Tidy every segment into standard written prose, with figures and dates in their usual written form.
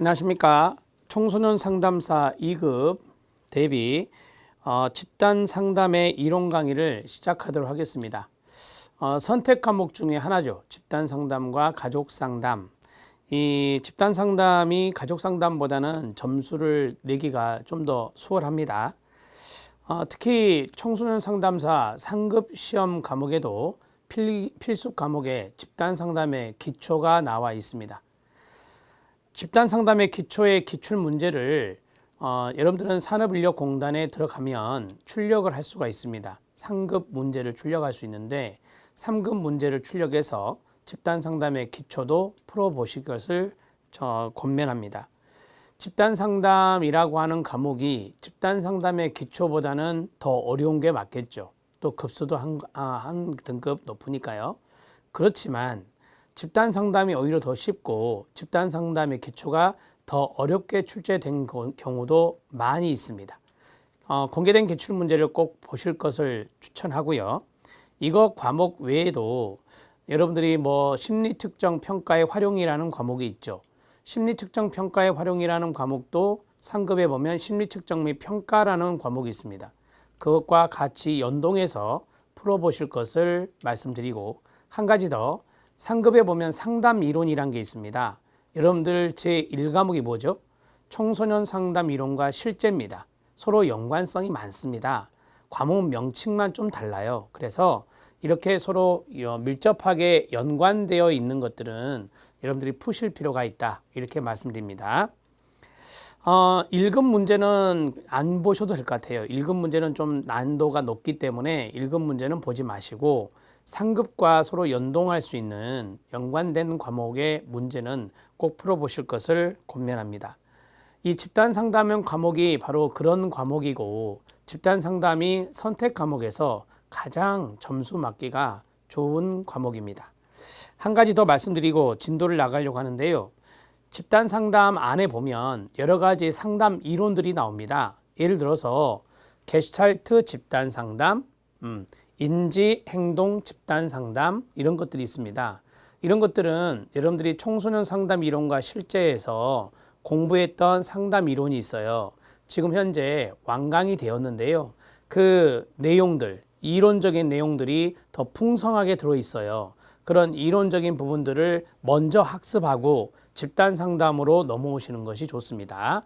안녕하십니까. 청소년 상담사 2급 대비 집단 상담의 이론 강의를 시작하도록 하겠습니다. 선택 과목 중에 하나죠. 집단 상담과 가족 상담. 이 집단 상담이 가족 상담보다는 점수를 내기가 좀 더 수월합니다. 특히 청소년 상담사 상급 시험 과목에도 필수 과목에 집단 상담의 기초가 나와 있습니다. 집단 상담의 기초의 기출 문제를 여러분들은 산업인력공단에 들어가면 출력을 할 수가 있습니다. 상급 문제를 출력할 수 있는데 3급 문제를 출력해서 집단 상담의 기초도 풀어보실 것을 권면합니다. 집단 상담이라고 하는 과목이 집단 상담의 기초보다는 더 어려운 게 맞겠죠. 또 급수도 한 등급 높으니까요. 그렇지만 집단 상담이 오히려 더 쉽고 집단 상담의 기초가 더 어렵게 출제된 경우도 많이 있습니다. 공개된 기출 문제를 꼭 보실 것을 추천하고요. 이거 과목 외에도 여러분들이 심리특정 평가의 활용이라는 과목이 있죠. 심리특정 평가의 활용이라는 과목도 상급에 보면 심리특정 및 평가라는 과목이 있습니다. 그것과 같이 연동해서 풀어보실 것을 말씀드리고, 한 가지 더 상급에 보면 상담 이론이란 게 있습니다. 여러분들 제1과목이 뭐죠? 청소년 상담 이론과 실제입니다. 서로 연관성이 많습니다. 과목 명칭만 좀 달라요. 그래서 이렇게 서로 밀접하게 연관되어 있는 것들은 여러분들이 푸실 필요가 있다, 이렇게 말씀드립니다. 1급 문제는 안 보셔도 될 것 같아요. 1급 문제는 좀 난도가 높기 때문에 1급 문제는 보지 마시고 상급과 서로 연동할 수 있는 연관된 과목의 문제는 꼭 풀어보실 것을 권면합니다. 이 집단 상담형 과목이 바로 그런 과목이고, 집단 상담이 선택 과목에서 가장 점수 맞기가 좋은 과목입니다. 한 가지 더 말씀드리고 진도를 나가려고 하는데요. 집단 상담 안에 보면 여러 가지 상담 이론들이 나옵니다. 예를 들어서 게슈탈트 집단 상담, 인지 행동 집단 상담, 이런 것들이 있습니다. 이런 것들은 여러분들이 청소년 상담 이론과 실제에서 공부했던 상담 이론이 있어요. 지금 현재 완강이 되었는데요. 그 내용들, 이론적인 내용들이 더 풍성하게 들어 있어요. 그런 이론적인 부분들을 먼저 학습하고 집단 상담으로 넘어오시는 것이 좋습니다.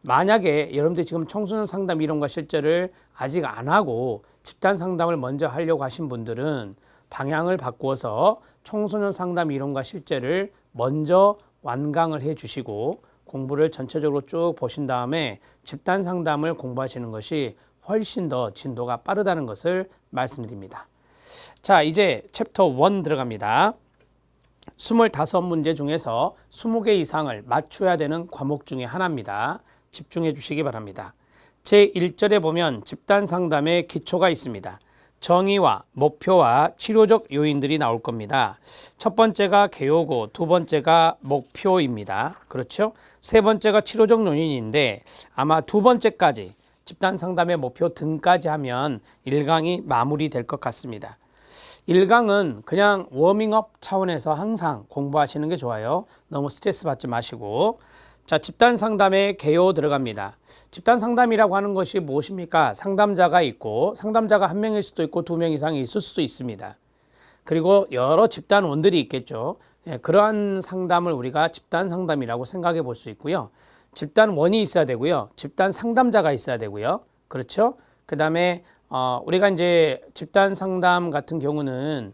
만약에 여러분들이 지금 청소년 상담 이론과 실제를 아직 안 하고 집단 상담을 먼저 하려고 하신 분들은 방향을 바꾸어서 청소년 상담 이론과 실제를 먼저 완강을 해 주시고 공부를 전체적으로 쭉 보신 다음에 집단 상담을 공부하시는 것이 훨씬 더 진도가 빠르다는 것을 말씀드립니다. 자, 이제 챕터 1 들어갑니다. 25문제 중에서 20개 이상을 맞춰야 되는 과목 중에 하나입니다. 집중해 주시기 바랍니다. 제1절에 보면 집단 상담의 기초가 있습니다. 정의와 목표와 치료적 요인들이 나올 겁니다. 첫 번째가 개요고 두 번째가 목표입니다. 그렇죠? 세 번째가 치료적 요인인데 아마 두 번째까지 집단 상담의 목표 등까지 하면 1강이 마무리될 것 같습니다. 1강은 그냥 워밍업 차원에서 항상 공부하시는 게 좋아요. 너무 스트레스 받지 마시고. 자, 집단 상담의 개요 들어갑니다. 집단 상담이라고 하는 것이 무엇입니까? 상담자가 있고 상담자가 한 명일 수도 있고 2명 이상이 있을 수도 있습니다. 그리고 여러 집단원들이 있겠죠. 그러한 상담을 우리가 집단 상담이라고 생각해 볼 수 있고요. 집단원이 있어야 되고요. 집단 상담자가 있어야 되고요. 그렇죠? 그 다음에 우리가 이제 집단 상담 같은 경우는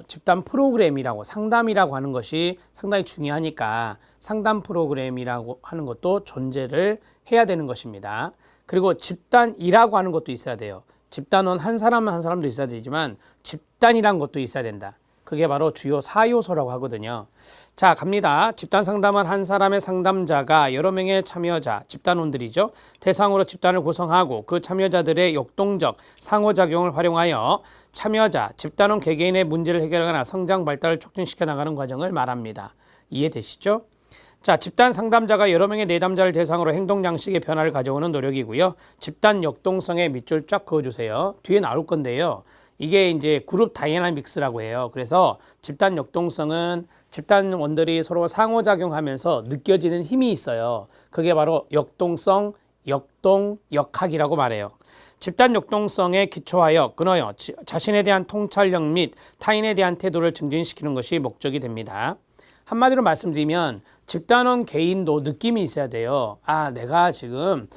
집단 프로그램이라고, 상담이라고 하는 것이 상당히 중요하니까 상담 프로그램이라고 하는 것도 존재를 해야 되는 것입니다. 그리고 집단이라고 하는 것도 있어야 돼요. 집단원 한 사람은 한 사람도 있어야 되지만 집단이란 것도 있어야 된다. 그게 바로 주요 4요소라고 하거든요. 자, 갑니다. 집단 상담은 한 사람의 상담자가 여러 명의 참여자, 집단원들이죠. 대상으로 집단을 구성하고 그 참여자들의 역동적 상호작용을 활용하여 참여자, 집단원 개개인의 문제를 해결하거나 성장 발달을 촉진시켜 나가는 과정을 말합니다. 이해되시죠? 자, 집단 상담자가 여러 명의 내담자를 대상으로 행동 양식의 변화를 가져오는 노력이고요. 집단 역동성에 밑줄 쫙 그어주세요. 뒤에 나올 건데요. 이게 이제 그룹 다이나믹스라고 해요. 그래서 집단 역동성은 집단원들이 서로 상호작용하면서 느껴지는 힘이 있어요. 그게 바로 역동성, 역동, 역학이라고 말해요. 집단 역동성에 기초하여 끊어요. 자신에 대한 통찰력 및 타인에 대한 태도를 증진시키는 것이 목적이 됩니다. 한마디로 말씀드리면 집단원 개인도 느낌이 있어야 돼요. 아, 내가 지금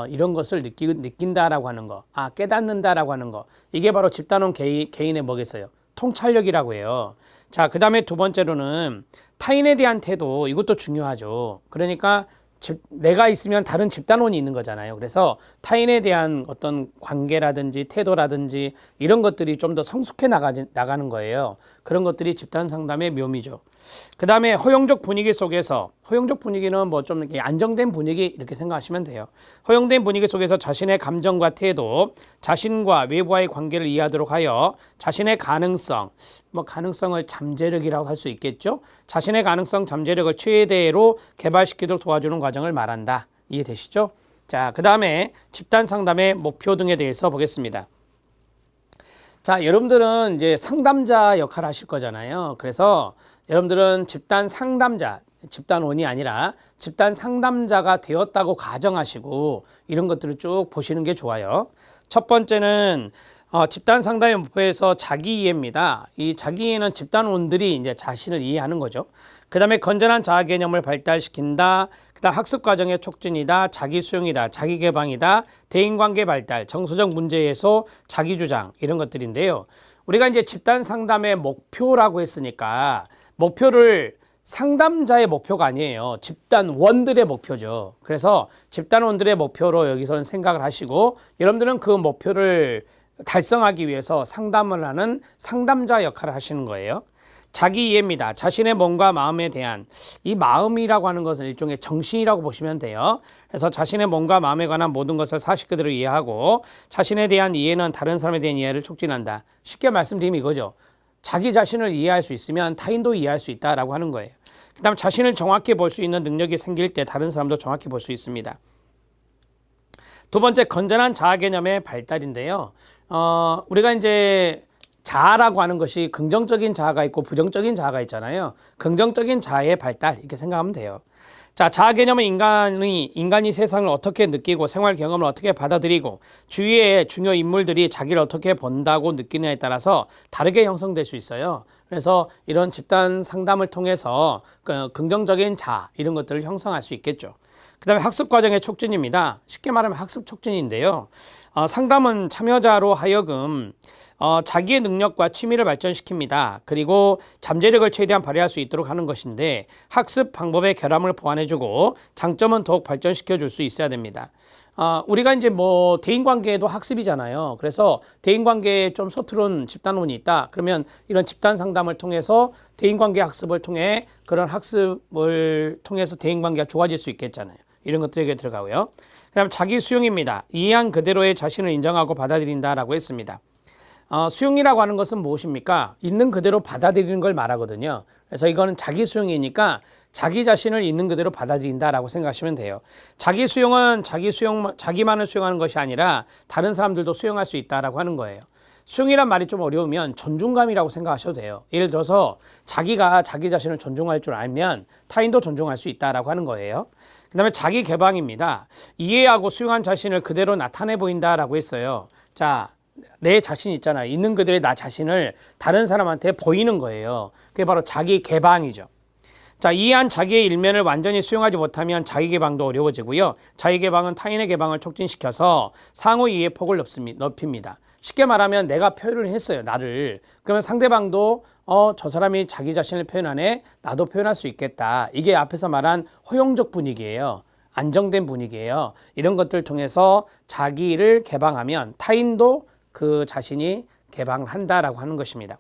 이런 것을 느낀다라고 하는 거, 깨닫는다라고 하는 거. 이게 바로 집단원 개인의 뭐겠어요? 통찰력이라고 해요. 자, 그 다음에 두 번째로는 타인에 대한 태도, 이것도 중요하죠. 그러니까 내가 있으면 다른 집단원이 있는 거잖아요. 그래서 타인에 대한 어떤 관계라든지 태도라든지 이런 것들이 좀 더 성숙해 나가는 거예요. 그런 것들이 집단 상담의 묘미죠. 그 다음에 허용적 분위기 속에서, 허용적 분위기는 뭐 좀 이렇게 안정된 분위기 이렇게 생각하시면 돼요. 허용된 분위기 속에서 자신의 감정과 태도, 자신과 외부와의 관계를 이해하도록 하여 자신의 가능성, 뭐 가능성을 잠재력이라고 할 수 있겠죠. 자신의 가능성, 잠재력을 최대로 개발시키도록 도와주는 과정을 말한다. 이해되시죠? 자, 그 다음에 집단 상담의 목표 등에 대해서 보겠습니다. 자, 여러분들은 이제 상담자 역할을 하실 거잖아요. 그래서 여러분들은 집단 상담자, 집단원이 아니라 집단 상담자가 되었다고 가정하시고 이런 것들을 쭉 보시는 게 좋아요. 첫 번째는 집단 상담의 목표에서 자기 이해입니다. 이 자기 이해는 집단원들이 이제 자신을 이해하는 거죠. 그 다음에 건전한 자아 개념을 발달시킨다. 그 다음 학습 과정의 촉진이다. 자기 수용이다. 자기 개방이다. 대인관계 발달, 정서적 문제 해소, 자기 주장 이런 것들인데요. 우리가 이제 집단 상담의 목표라고 했으니까 목표를 상담자의 목표가 아니에요. 집단원들의 목표죠. 그래서 집단원들의 목표로 여기서는 생각을 하시고 여러분들은 그 목표를 달성하기 위해서 상담을 하는 상담자 역할을 하시는 거예요. 자기 이해입니다. 자신의 몸과 마음에 대한, 이 마음이라고 하는 것은 일종의 정신이라고 보시면 돼요. 그래서 자신의 몸과 마음에 관한 모든 것을 사실 그대로 이해하고 자신에 대한 이해는 다른 사람에 대한 이해를 촉진한다. 쉽게 말씀드리면 이거죠. 자기 자신을 이해할 수 있으면 타인도 이해할 수 있다라고 하는 거예요. 그 다음 자신을 정확히 볼 수 있는 능력이 생길 때 다른 사람도 정확히 볼 수 있습니다. 두 번째, 건전한 자아 개념의 발달인데요. 우리가 이제 자아라고 하는 것이 긍정적인 자아가 있고 부정적인 자아가 있잖아요. 긍정적인 자아의 발달 이렇게 생각하면 돼요. 자, 자아 개념은 인간이 세상을 어떻게 느끼고 생활 경험을 어떻게 받아들이고 주위의 중요 인물들이 자기를 어떻게 본다고 느끼느냐에 따라서 다르게 형성될 수 있어요. 그래서 이런 집단 상담을 통해서 긍정적인 자아 이런 것들을 형성할 수 있겠죠. 그 다음에 학습 과정의 촉진입니다. 쉽게 말하면 학습 촉진인데요. 상담은 참여자로 하여금 자기의 능력과 취미를 발전시킵니다. 그리고 잠재력을 최대한 발휘할 수 있도록 하는 것인데 학습 방법의 결함을 보완해주고 장점은 더욱 발전시켜 줄 수 있어야 됩니다. 우리가 이제 뭐 대인관계도 학습이잖아요. 그래서 대인관계에 좀 서투른 집단원이 있다. 그러면 이런 집단 상담을 통해서 대인관계 학습을 통해 그런 학습을 통해서 대인관계가 좋아질 수 있겠잖아요. 이런 것들에게 들어가고요. 그 다음 자기 수용입니다. 이해한 그대로의 자신을 인정하고 받아들인다라고 했습니다. 수용이라고 하는 것은 무엇입니까? 있는 그대로 받아들이는 걸 말하거든요. 그래서 이거는 자기 수용이니까 자기 자신을 있는 그대로 받아들인다라고 생각하시면 돼요. 자기 수용은 자기만을 수용하는 것이 아니라 다른 사람들도 수용할 수 있다라고 하는 거예요. 수용이란 말이 좀 어려우면 존중감이라고 생각하셔도 돼요. 예를 들어서 자기가 자기 자신을 존중할 줄 알면 타인도 존중할 수 있다라고 하는 거예요. 그 다음에 자기 개방입니다. 이해하고 수용한 자신을 그대로 나타내 보인다라고 했어요. 자, 내 자신 있잖아요. 있는 그대로의 나 자신을 다른 사람한테 보이는 거예요. 그게 바로 자기 개방이죠. 자, 이해한 자기의 일면을 완전히 수용하지 못하면 자기 개방도 어려워지고요. 자기 개방은 타인의 개방을 촉진시켜서 상호 이해 폭을 넓힙니다. 쉽게 말하면 내가 표현을 했어요. 나를. 그러면 상대방도 저 사람이 자기 자신을 표현하네. 나도 표현할 수 있겠다. 이게 앞에서 말한 허용적 분위기예요. 안정된 분위기예요. 이런 것들을 통해서 자기를 개방하면 타인도 그 자신이 개방을 한다라고 하는 것입니다.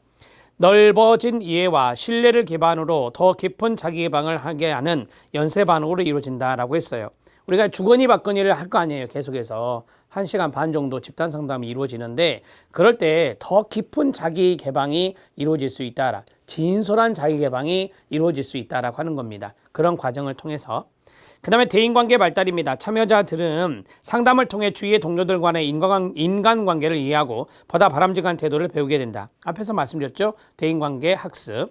넓어진 이해와 신뢰를 기반으로 더 깊은 자기 개방을 하게 하는 연쇄 반응으로 이루어진다라고 했어요. 우리가 주거니 받거니를 할 거 아니에요. 계속해서 1시간 반 정도 집단 상담이 이루어지는데 그럴 때 더 깊은 자기 개방이 이루어질 수 있다라, 진솔한 자기 개방이 이루어질 수 있다라고 하는 겁니다. 그런 과정을 통해서. 그다음에 대인관계 발달입니다. 참여자들은 상담을 통해 주위의 동료들과의 인간관계를 이해하고 보다 바람직한 태도를 배우게 된다. 앞에서 말씀드렸죠. 대인관계 학습.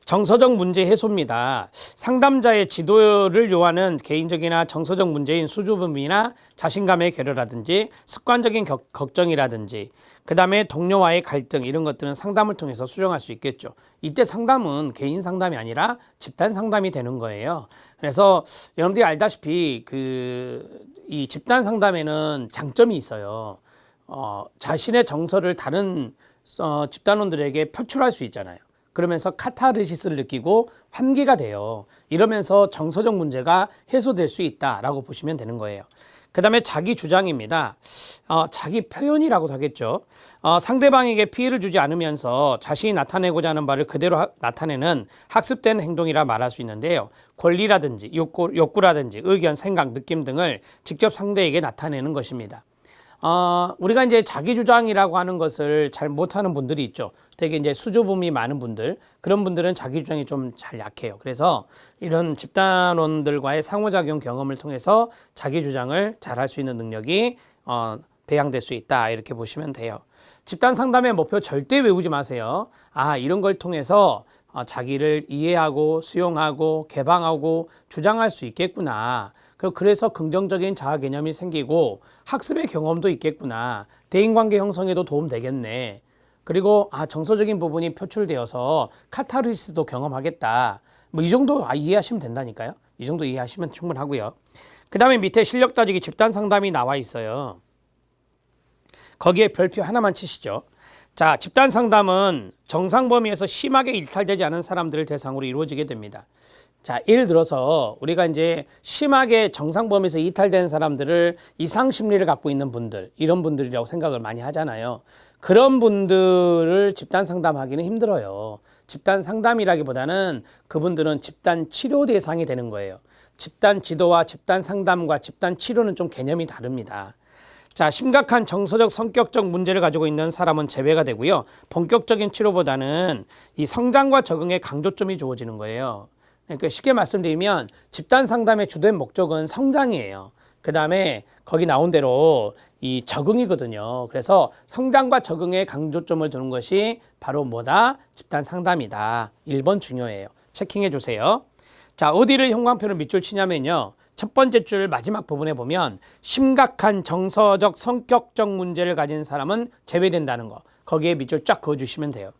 정서적 문제 해소입니다. 상담자의 지도를 요하는 개인적이나 정서적 문제인 수줍음이나 자신감의 결여라든지 습관적인 걱정이라든지 그 다음에 동료와의 갈등 이런 것들은 상담을 통해서 수정할 수 있겠죠. 이때 상담은 개인 상담이 아니라 집단 상담이 되는 거예요. 그래서 여러분들이 알다시피 이 집단 상담에는 장점이 있어요. 자신의 정서를 다른 집단원들에게 표출할 수 있잖아요. 그러면서 카타르시스를 느끼고 환기가 돼요. 이러면서 정서적 문제가 해소될 수 있다라고 보시면 되는 거예요. 그 다음에 자기 주장입니다. 자기 표현이라고도 하겠죠. 상대방에게 피해를 주지 않으면서 자신이 나타내고자 하는 바를 그대로 나타내는 학습된 행동이라 말할 수 있는데요. 권리라든지 욕구라든지 의견, 생각, 느낌 등을 직접 상대에게 나타내는 것입니다. 우리가 이제 자기 주장이라고 하는 것을 잘 못하는 분들이 있죠. 되게 이제 수줍음이 많은 분들, 그런 분들은 자기 주장이 좀 잘 약해요. 그래서 이런 집단원들과의 상호작용 경험을 통해서 자기 주장을 잘할 수 있는 능력이 배양될 수 있다. 이렇게 보시면 돼요. 집단 상담의 목표 절대 외우지 마세요. 이런 걸 통해서 자기를 이해하고 수용하고 개방하고 주장할 수 있겠구나. 그래서 긍정적인 자아 개념이 생기고 학습의 경험도 있겠구나. 대인관계 형성에도 도움 되겠네. 그리고 정서적인 부분이 표출되어서 카타르시스도 경험하겠다. 뭐 이 정도 이해하시면 된다니까요. 이 정도 이해하시면 충분하고요. 그 다음에 밑에 실력 따지기 집단 상담이 나와 있어요. 거기에 별표 하나만 치시죠. 자, 집단 상담은 정상 범위에서 심하게 일탈되지 않은 사람들을 대상으로 이루어지게 됩니다. 자, 예를 들어서 우리가 이제 심하게 정상 범위에서 이탈된 사람들을 이상 심리를 갖고 있는 분들, 이런 분들이라고 생각을 많이 하잖아요. 그런 분들을 집단 상담하기는 힘들어요. 집단 상담이라기보다는 그분들은 집단 치료 대상이 되는 거예요. 집단 지도와 집단 상담과 집단 치료는 좀 개념이 다릅니다. 자, 심각한 정서적 성격적 문제를 가지고 있는 사람은 제외가 되고요. 본격적인 치료보다는 이 성장과 적응에 강조점이 주어지는 거예요. 그러니까 쉽게 말씀드리면 집단 상담의 주된 목적은 성장이에요. 그 다음에 거기 나온 대로 이 적응이거든요. 그래서 성장과 적응에 강조점을 두는 것이 바로 뭐다? 집단 상담이다. 1번 중요해요. 체킹해 주세요. 자, 어디를 형광펜으로 밑줄 치냐면요. 첫 번째 줄 마지막 부분에 보면 심각한 정서적 성격적 문제를 가진 사람은 제외된다는 거. 거기에 밑줄 쫙 그어주시면 돼요.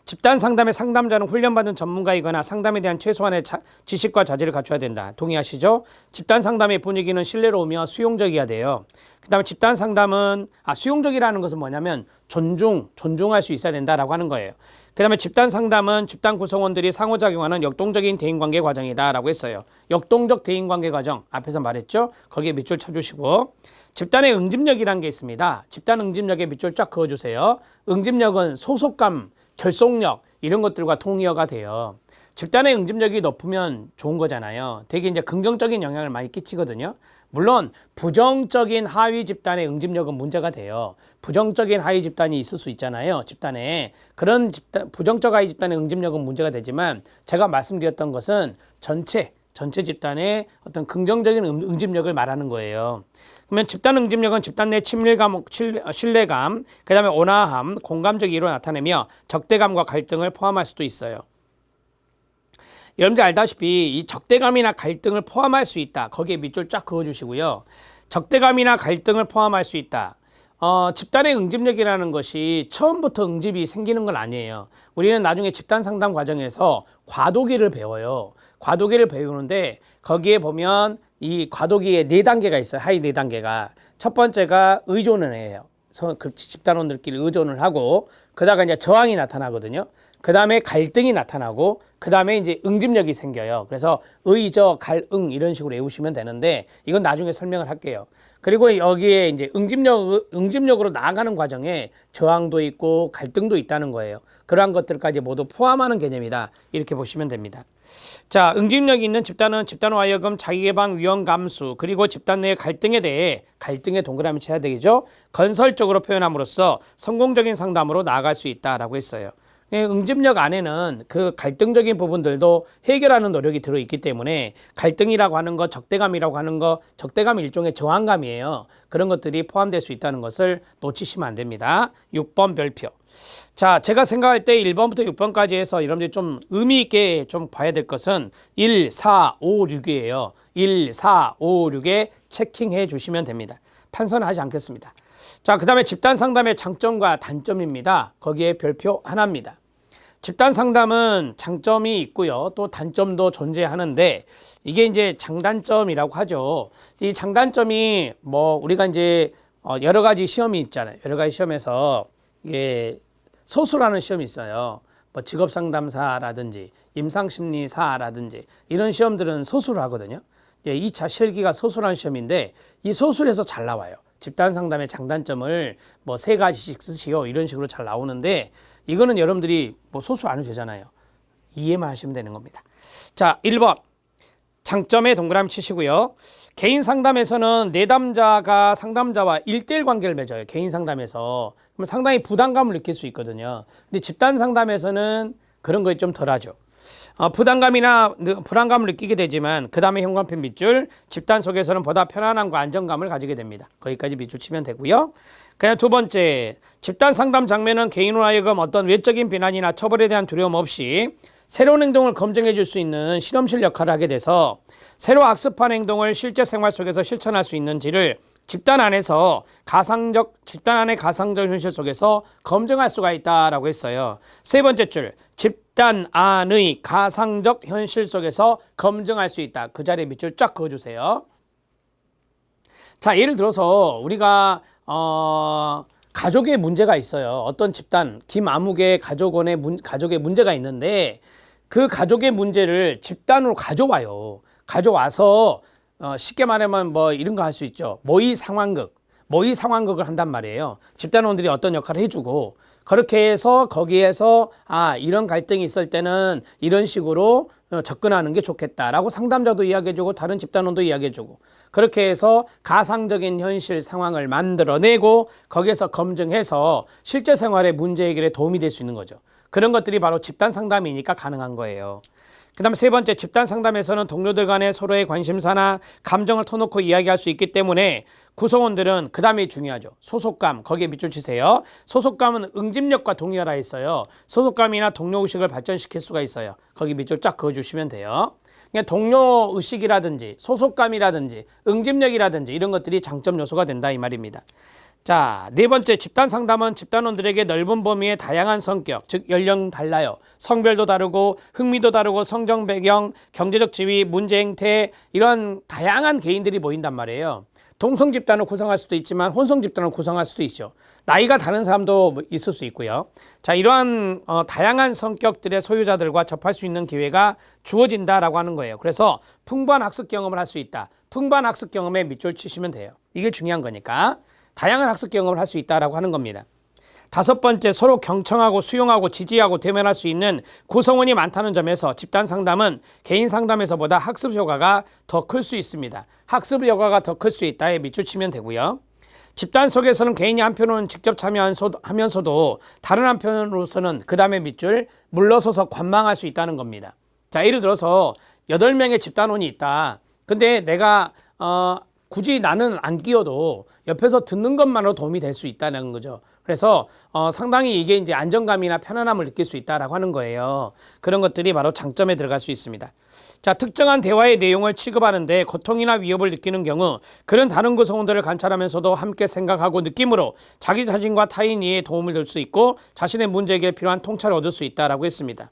집단 상담의 상담자는 훈련받은 전문가이거나 상담에 대한 최소한의 지식과 자질을 갖춰야 된다. 동의하시죠? 집단 상담의 분위기는 신뢰로우며 수용적이어야 돼요. 그 다음에 집단 상담은 수용적이라는 것은 뭐냐면 존중할 수 있어야 된다라고 하는 거예요. 그 다음에 집단 상담은 집단 구성원들이 상호작용하는 역동적인 대인관계 과정이다라고 했어요. 역동적 대인관계 과정 앞에서 말했죠. 거기에 밑줄 쳐주시고 집단의 응집력이라는 게 있습니다. 집단 응집력에 밑줄 쫙 그어주세요. 응집력은 소속감, 결속력 이런 것들과 동의어가 돼요. 집단의 응집력이 높으면 좋은 거잖아요. 되게 이제 긍정적인 영향을 많이 끼치거든요. 물론 부정적인 하위 집단의 응집력은 문제가 돼요. 부정적인 하위 집단이 있을 수 있잖아요. 집단에 그런 부정적 하위 집단의 응집력은 문제가 되지만 제가 말씀드렸던 것은 전체 집단의 어떤 긍정적인 응집력을 말하는 거예요. 그러면 집단 응집력은 집단 내 친밀감, 신뢰감, 그 다음에 온화함, 공감적 이유로 나타내며 적대감과 갈등을 포함할 수도 있어요. 여러분들 알다시피 이 적대감이나 갈등을 포함할 수 있다. 거기에 밑줄 쫙 그어주시고요. 적대감이나 갈등을 포함할 수 있다. 집단의 응집력이라는 것이 처음부터 응집이 생기는 건 아니에요. 우리는 나중에 집단 상담 과정에서 과도기를 배워요. 과도기를 배우는데 거기에 보면 이 과도기에 4단계가 있어요. 하위 4단계가. 첫 번째가 의존을 해요. 그 집단원들끼리 의존을 하고 그다가 이제 저항이 나타나거든요. 그 다음에 갈등이 나타나고 그 다음에 이제 응집력이 생겨요. 그래서 의저, 갈응 이런 식으로 외우시면 되는데 이건 나중에 설명을 할게요. 그리고 여기에 이제 응집력으로 나아가는 과정에 저항도 있고 갈등도 있다는 거예요. 그러한 것들까지 모두 포함하는 개념이다. 이렇게 보시면 됩니다. 자, 응집력이 있는 집단은 집단으로 하여금 자기개방, 위험 감수, 그리고 집단 내의 갈등에 대해 갈등에 동그라미 쳐야 되겠죠. 건설적으로 표현함으로써 성공적인 상담으로 나아갈 수 있다라고 했어요. 응집력 안에는 그 갈등적인 부분들도 해결하는 노력이 들어있기 때문에 갈등이라고 하는 것, 적대감이라고 하는 것, 적대감이 일종의 저항감이에요. 그런 것들이 포함될 수 있다는 것을 놓치시면 안 됩니다. 6번 별표. 자, 제가 생각할 때 1번부터 6번까지 해서 여러분들이 좀 의미 있게 좀 봐야 될 것은 1, 4, 5, 6이에요. 1, 4, 5, 6에 체킹해 주시면 됩니다. 판서는 하지 않겠습니다. 자, 그 다음에 집단 상담의 장점과 단점입니다. 거기에 별표 하나입니다. 집단 상담은 장점이 있고요. 또 단점도 존재하는데 이게 이제 장단점이라고 하죠. 이 장단점이 뭐 우리가 이제 여러 가지 시험이 있잖아요. 여러 가지 시험에서 이게 소수라는 시험이 있어요. 뭐 직업상담사라든지 임상심리사라든지 이런 시험들은 소수로 하거든요. 2차 실기가 소수라는 시험인데 이 소수에서 잘 나와요. 집단 상담의 장단점을 뭐 3가지씩 쓰시오 이런 식으로 잘 나오는데 이거는 여러분들이 뭐 소수 안 해도 되잖아요. 이해만 하시면 되는 겁니다. 자, 1번 장점에 동그라미 치시고요. 개인 상담에서는 내담자가 상담자와 1대1 관계를 맺어요. 개인 상담에서. 그러면 상당히 부담감을 느낄 수 있거든요. 근데 집단 상담에서는 그런 거에 좀 덜하죠. 부담감이나 불안감을 느끼게 되지만 그 다음에 현관편 밑줄, 집단 속에서는 보다 편안함과 안정감을 가지게 됩니다. 거기까지 밑줄 치면 되고요. 그냥 두 번째, 집단 상담 장면은 개인으로 하여금 어떤 외적인 비난이나 처벌에 대한 두려움 없이 새로운 행동을 검증해 줄 수 있는 실험실 역할을 하게 돼서 새로 학습한 행동을 실제 생활 속에서 실천할 수 있는지를 집단 안에서 집단 안의 가상적 현실 속에서 검증할 수가 있다라고 했어요. 세 번째 줄, 집단 안의 가상적 현실 속에서 검증할 수 있다. 그 자리에 밑줄 쫙 그어주세요. 자, 예를 들어서 우리가 가족의 문제가 있어요. 어떤 집단, 김아무개 가족의 문제가 있는데 그 가족의 문제를 집단으로 가져와요. 가져와서 쉽게 말하면 뭐 이런 거 할 수 있죠. 모의 상황극을 한단 말이에요. 집단원들이 어떤 역할을 해주고 그렇게 해서 거기에서 이런 갈등이 있을 때는 이런 식으로 접근하는 게 좋겠다라고 상담자도 이야기해주고 다른 집단원도 이야기해주고 그렇게 해서 가상적인 현실 상황을 만들어내고 거기에서 검증해서 실제 생활의 문제 해결에 도움이 될 수 있는 거죠. 그런 것들이 바로 집단 상담이니까 가능한 거예요. 그 다음에 세 번째, 집단 상담에서는 동료들 간에 서로의 관심사나 감정을 터놓고 이야기할 수 있기 때문에 구성원들은 그 다음에 중요하죠. 소속감, 거기에 밑줄 치세요. 소속감은 응집력과 동의하라 했어요. 소속감이나 동료의식을 발전시킬 수가 있어요. 거기 밑줄 쫙 그어주시면 돼요. 그러니까 동료의식이라든지 소속감이라든지 응집력이라든지 이런 것들이 장점 요소가 된다 이 말입니다. 자, 네 번째, 집단 상담은 집단원들에게 넓은 범위의 다양한 성격, 즉 연령 달라요. 성별도 다르고 흥미도 다르고 성정 배경, 경제적 지위, 문제 행태 이런 다양한 개인들이 모인단 말이에요. 동성 집단을 구성할 수도 있지만 혼성 집단을 구성할 수도 있죠. 나이가 다른 사람도 있을 수 있고요. 자, 이러한 다양한 성격들의 소유자들과 접할 수 있는 기회가 주어진다라고 하는 거예요. 그래서 풍부한 학습 경험을 할 수 있다. 풍부한 학습 경험에 밑줄 치시면 돼요. 이게 중요한 거니까. 다양한 학습 경험을 할 수 있다라고 하는 겁니다. 다섯 번째, 서로 경청하고 수용하고 지지하고 대면할 수 있는 구성원이 많다는 점에서 집단 상담은 개인 상담에서보다 학습 효과가 더 클 수 있습니다. 학습 효과가 더 클 수 있다에 밑줄 치면 되고요. 집단 속에서는 개인이 한편으로는 직접 참여하면서도 다른 한편으로서는 그 다음에 밑줄 물러서서 관망할 수 있다는 겁니다. 자, 예를 들어서 8명의 집단원이 있다. 근데 내가 굳이 나는 안 끼어도 옆에서 듣는 것만으로 도움이 될 수 있다는 거죠. 그래서 상당히 이게 이제 안정감이나 편안함을 느낄 수 있다라고 하는 거예요. 그런 것들이 바로 장점에 들어갈 수 있습니다. 자, 특정한 대화의 내용을 취급하는데 고통이나 위협을 느끼는 경우 그런 다른 구성원들을 관찰하면서도 함께 생각하고 느낌으로 자기 자신과 타인 이해에 도움을 줄 수 있고 자신의 문제 해결에 필요한 통찰을 얻을 수 있다라고 했습니다.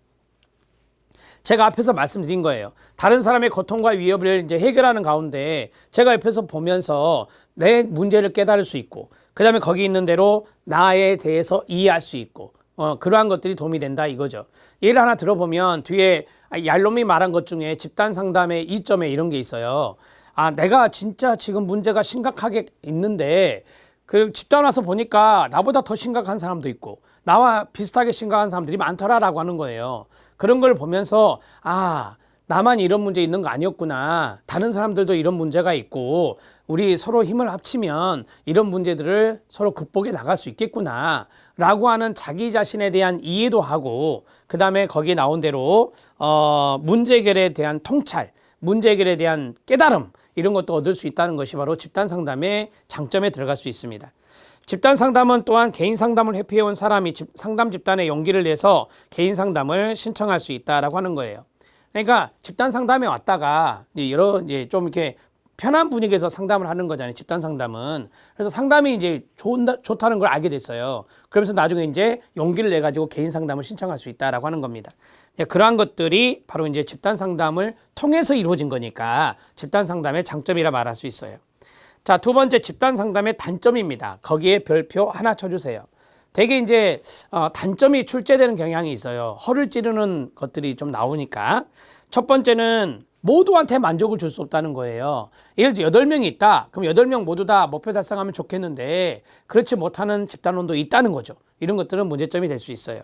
제가 앞에서 말씀드린 거예요. 다른 사람의 고통과 위협을 이제 해결하는 가운데 제가 옆에서 보면서 내 문제를 깨달을 수 있고 그 다음에 거기 있는 대로 나에 대해서 이해할 수 있고 그러한 것들이 도움이 된다 이거죠. 예를 하나 들어보면 뒤에 얄롬이 말한 것 중에 집단 상담의 2점에 이런 게 있어요. 내가 진짜 지금 문제가 심각하게 있는데 그 집단 와서 보니까 나보다 더 심각한 사람도 있고 나와 비슷하게 심각한 사람들이 많더라라고 하는 거예요. 그런 걸 보면서 나만 이런 문제 있는 거 아니었구나. 다른 사람들도 이런 문제가 있고 우리 서로 힘을 합치면 이런 문제들을 서로 극복해 나갈 수 있겠구나 라고 하는 자기 자신에 대한 이해도 하고, 그 다음에 거기에 나온 대로 문제 해결에 대한 통찰, 문제 해결에 대한 깨달음, 이런 것도 얻을 수 있다는 것이 바로 집단 상담의 장점에 들어갈 수 있습니다. 집단 상담은 또한 개인 상담을 회피해온 사람이 상담 집단에 용기를 내서 개인 상담을 신청할 수 있다라고 하는 거예요. 그러니까 집단 상담에 왔다가 이제 좀 이렇게 편한 분위기에서 상담을 하는 거잖아요. 집단 상담은. 그래서 상담이 이제 좋다는 걸 알게 됐어요. 그러면서 나중에 이제 용기를 내 가지고 개인 상담을 신청할 수 있다라고 하는 겁니다. 그러한 것들이 바로 이제 집단 상담을 통해서 이루어진 거니까 집단 상담의 장점이라 말할 수 있어요. 자, 두 번째 집단 상담의 단점입니다. 거기에 별표 하나 쳐주세요. 되게 이제 단점이 출제되는 경향이 있어요. 허를 찌르는 것들이 좀 나오니까. 첫 번째는 모두한테 만족을 줄 수 없다는 거예요. 예를 들어 8명이 있다. 그럼 8명 모두 다 목표 달성하면 좋겠는데 그렇지 못하는 집단원도 있다는 거죠. 이런 것들은 문제점이 될 수 있어요.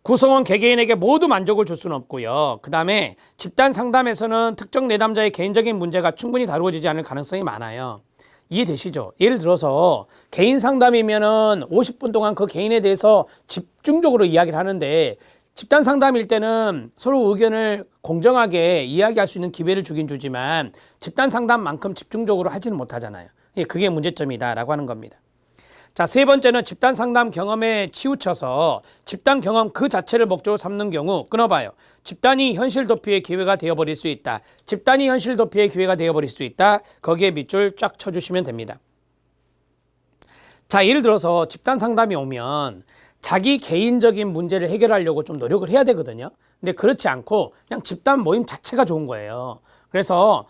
구성원 개개인에게 모두 만족을 줄 수는 없고요. 그 다음에 집단 상담에서는 특정 내담자의 개인적인 문제가 충분히 다루어지지 않을 가능성이 많아요. 이해되시죠? 예를 들어서 개인 상담이면은 50분 동안 그 개인에 대해서 집중적으로 이야기를 하는데, 집단 상담일 때는 서로 의견을 공정하게 이야기할 수 있는 기회를 주긴 주지만 집단 상담만큼 집중적으로 하지는 못하잖아요. 그게 문제점이다라고 하는 겁니다. 자, 세 번째는 집단 상담 경험에 치우쳐서 집단 경험 그 자체를 목적으로 삼는 경우 끊어봐요. 집단이 현실 도피의 기회가 되어버릴 수 있다. 집단이 현실 도피의 기회가 되어버릴 수 있다. 거기에 밑줄 쫙 쳐주시면 됩니다. 자, 예를 들어서 집단 상담이 오면 자기 개인적인 문제를 해결하려고 좀 노력을 해야 되거든요. 근데 그렇지 않고 그냥 집단 모임 자체가 좋은 거예요. 그래서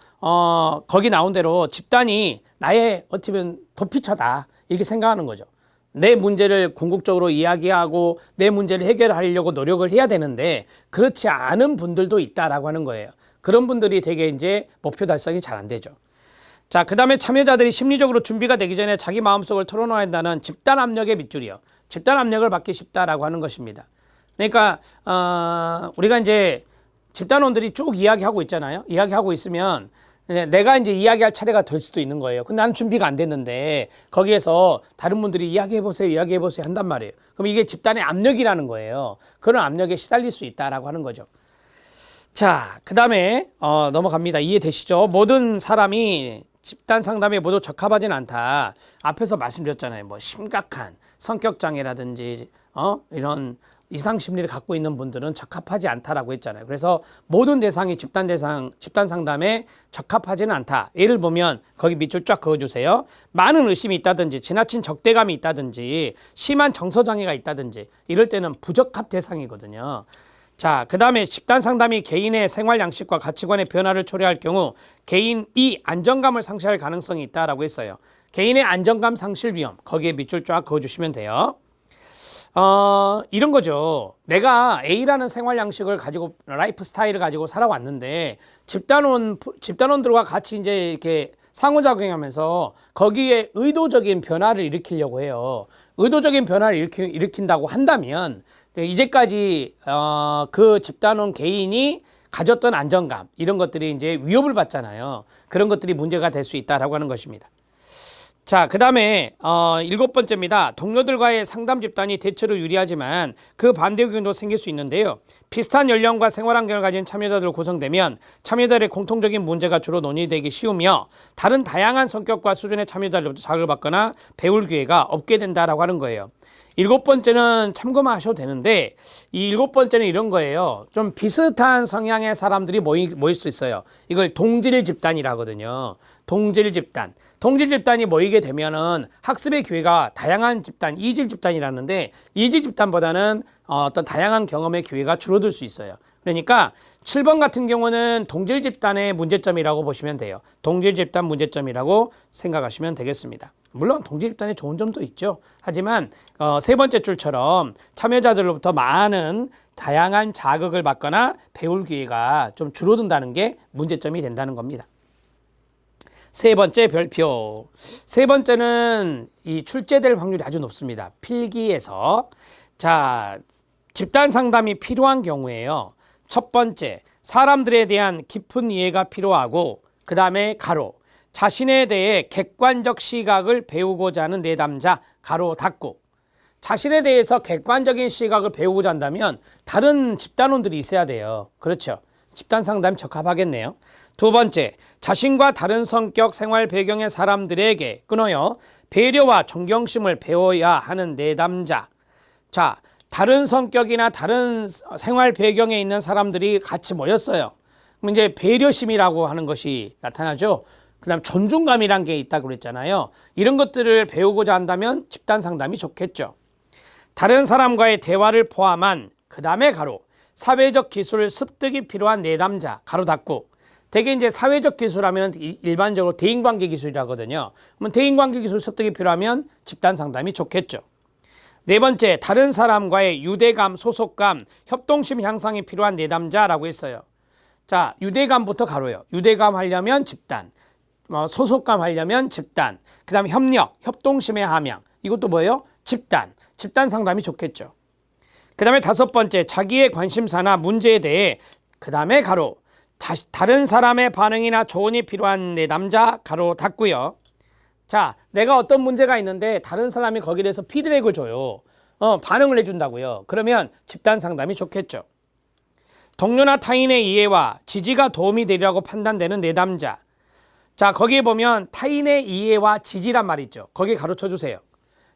거기 나온 대로 집단이 나의 어떻게 보면 도피처다 이렇게 생각하는 거죠. 내 문제를 궁극적으로 이야기하고 내 문제를 해결하려고 노력을 해야 되는데 그렇지 않은 분들도 있다라고 하는 거예요. 그런 분들이 되게 이제 목표 달성이 잘 안 되죠. 자, 그 다음에 참여자들이 심리적으로 준비가 되기 전에 자기 마음속을 털어놔야 한다는 집단 압력의 밑줄이요. 집단 압력을 받기 쉽다라고 하는 것입니다. 그러니까 우리가 이제 집단원들이 쭉 이야기하고 있잖아요. 이야기하고 있으면 내가 이제 이야기할 차례가 될 수도 있는 거예요. 근데 나는 준비가 안 됐는데 거기에서 다른 분들이 이야기해보세요 한단 말이에요. 그럼 이게 집단의 압력이라는 거예요. 그런 압력에 시달릴 수 있다라고 하는 거죠. 자, 그 다음에 넘어갑니다. 이해되시죠? 모든 사람이 집단 상담에 모두 적합하진 않다. 앞에서 말씀드렸잖아요. 뭐 심각한 성격장애라든지 이런 이상 심리를 갖고 있는 분들은 적합하지 않다라고 했잖아요. 그래서 모든 대상이 집단 상담에 적합하지는 않다. 예를 보면 거기 밑줄 쫙 그어주세요. 많은 의심이 있다든지 지나친 적대감이 있다든지 심한 정서장애가 있다든지 이럴 때는 부적합 대상이거든요. 자, 그 다음에 집단 상담이 개인의 생활 양식과 가치관의 변화를 초래할 경우 개인이 안정감을 상실할 가능성이 있다라고 했어요. 개인의 안정감 상실 위험, 거기에 밑줄 쫙 그어주시면 돼요. 이런 거죠. 내가 A라는 생활 양식을 가지고 라이프 스타일을 가지고 살아왔는데 집단원들과 같이 이제 이렇게 상호작용하면서 거기에 의도적인 변화를 일으키려고 해요. 의도적인 변화를 일으킨다고 한다면 이제까지 그 집단원 개인이 가졌던 안정감 이런 것들이 이제 위협을 받잖아요. 그런 것들이 문제가 될 수 있다라고 하는 것입니다. 자, 그 다음에 7번째입니다. 동료들과의 상담 집단이 대체로 유리하지만 그 반대 의견도 생길 수 있는데요. 비슷한 연령과 생활 환경을 가진 참여자들로 구성되면 참여자들의 공통적인 문제가 주로 논의되기 쉬우며 다른 다양한 성격과 수준의 참여자들로부터 자극을 받거나 배울 기회가 없게 된다라고 하는 거예요. 7번째는 참고만 하셔도 되는데 이 7번째는 이런 거예요. 좀 비슷한 성향의 사람들이 모일 수 있어요. 이걸 동질 집단이라 하거든요. 동질 집단. 동질 집단이 모이게 되면은 학습의 기회가 다양한 집단, 이질 집단이라는데 이질 집단보다는 어떤 다양한 경험의 기회가 줄어들 수 있어요. 그러니까 7번 같은 경우는 동질 집단의 문제점이라고 보시면 돼요. 동질 집단 문제점이라고 생각하시면 되겠습니다. 물론 동질 집단에 좋은 점도 있죠. 하지만 세 번째 줄처럼 참여자들로부터 많은 다양한 자극을 받거나 배울 기회가 좀 줄어든다는 게 문제점이 된다는 겁니다. 세 번째 별표. 세 번째는 이 출제될 확률이 아주 높습니다. 필기에서. 자, 집단 상담이 필요한 경우에요. 첫 번째, 사람들에 대한 깊은 이해가 필요하고 그 다음에 가로, 자신에 대해 객관적 시각을 배우고자 하는 내담자, 가로 닫고. 자신에 대해서 객관적인 시각을 배우고자 한다면 다른 집단원들이 있어야 돼요. 그렇죠. 집단 상담이 적합하겠네요. 두 번째, 자신과 다른 성격, 생활 배경의 사람들에게 끊어요. 배려와 존경심을 배워야 하는 내담자. 자, 다른 성격이나 다른 생활 배경에 있는 사람들이 같이 모였어요. 그럼 이제 배려심이라고 하는 것이 나타나죠. 그 다음 존중감이란 게 있다고 그랬잖아요. 이런 것들을 배우고자 한다면 집단 상담이 좋겠죠. 다른 사람과의 대화를 포함한 그 다음에 가로, 사회적 기술 습득이 필요한 내담자, 가로 닫고. 대개 이제 사회적 기술하면 일반적으로 대인관계 기술이라고 하거든요. 그러면 대인관계 기술 습득이 필요하면 집단 상담이 좋겠죠. 네 번째, 다른 사람과의 유대감, 소속감, 협동심 향상이 필요한 내담자라고 했어요. 자, 유대감부터 가로요. 유대감 하려면 집단, 소속감 하려면 집단, 그 다음에 협력, 협동심의 함양. 이것도 뭐예요? 집단. 집단 상담이 좋겠죠. 그 다음에 다섯 번째, 자기의 관심사나 문제에 대해 그 다음에 가로, 다른 사람의 반응이나 조언이 필요한 내담자, 가로 닫고요. 자, 내가 어떤 문제가 있는데 다른 사람이 거기에 대해서 피드백을 줘요. 반응을 해준다고요. 그러면 집단 상담이 좋겠죠. 동료나 타인의 이해와 지지가 도움이 되리라고 판단되는 내담자. 자, 거기에 보면 타인의 이해와 지지란 말이 있죠. 거기에 가로쳐 주세요.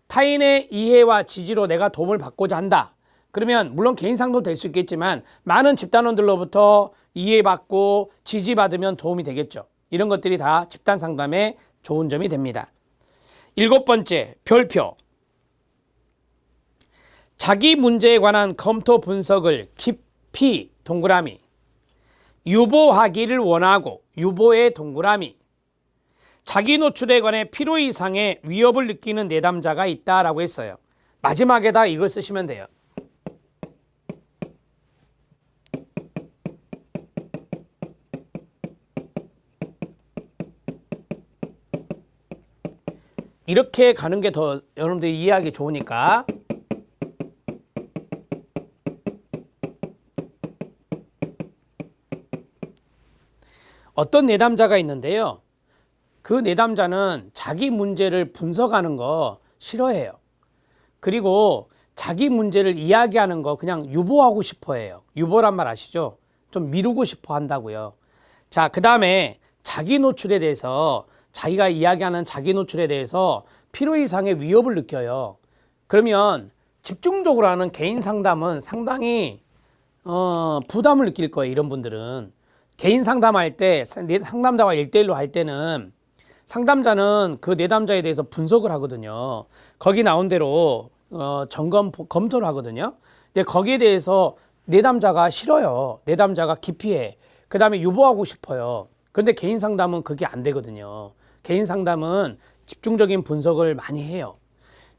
타인의 이해와 지지로 내가 도움을 받고자 한다. 그러면 물론 개인 상담도 될 수 있겠지만 많은 집단원들로부터 이해받고 지지받으면 도움이 되겠죠. 이런 것들이 다 집단 상담의 좋은 점이 됩니다. 일곱 번째, 별표. 자기 문제에 관한 검토 분석을 깊이, 동그라미. 유보하기를 원하고, 유보의 동그라미. 자기 노출에 관해 필요 이상의 위협을 느끼는 내담자가 있다라고 했어요. 마지막에다 이걸 쓰시면 돼요. 이렇게 가는 게 더 여러분들이 이해하기 좋으니까. 어떤 내담자가 있는데요. 그 내담자는 자기 문제를 분석하는 거 싫어해요. 그리고 자기 문제를 이야기하는 거 그냥 유보하고 싶어 해요. 유보란 말 아시죠? 좀 미루고 싶어 한다고요. 자, 그 다음에 자기 노출에 대해서, 자기가 이야기하는 자기 노출에 대해서 필요 이상의 위협을 느껴요. 그러면 집중적으로 하는 개인 상담은 상당히 부담을 느낄 거예요. 이런 분들은. 개인 상담할 때, 상담자와 1대1로 할 때는 상담자는 그 내담자에 대해서 분석을 하거든요. 거기 나온 대로 검토를 하거든요. 근데 거기에 대해서 내담자가 싫어요. 내담자가 기피해. 그 다음에 유보하고 싶어요. 그런데 개인 상담은 그게 안 되거든요. 개인 상담은 집중적인 분석을 많이 해요.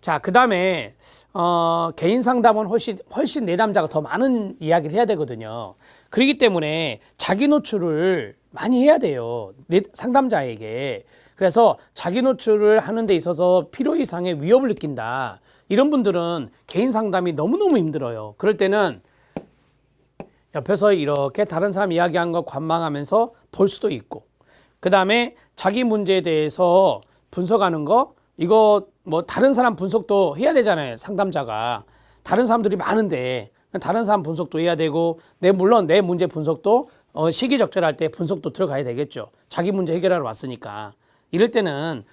자, 그 다음에 개인 상담은 훨씬 내담자가 더 많은 이야기를 해야 되거든요. 그렇기 때문에 자기 노출을 많이 해야 돼요. 상담자에게. 그래서 자기 노출을 하는 데 있어서 필요 이상의 위협을 느낀다. 이런 분들은 개인 상담이 너무너무 힘들어요. 그럴 때는 옆에서 이렇게 다른 사람 이야기한 거 관망하면서 볼 수도 있고, 그 다음에 자기 문제에 대해서 분석하는 거, 이거 뭐 다른 사람 분석도 해야 되잖아요. 상담자가. 다른 사람들이 많은데 다른 사람 분석도 해야 되고, 물론 내 문제 분석도 시기적절할 때 분석도 들어가야 되겠죠. 자기 문제 해결하러 왔으니까. 이럴 때는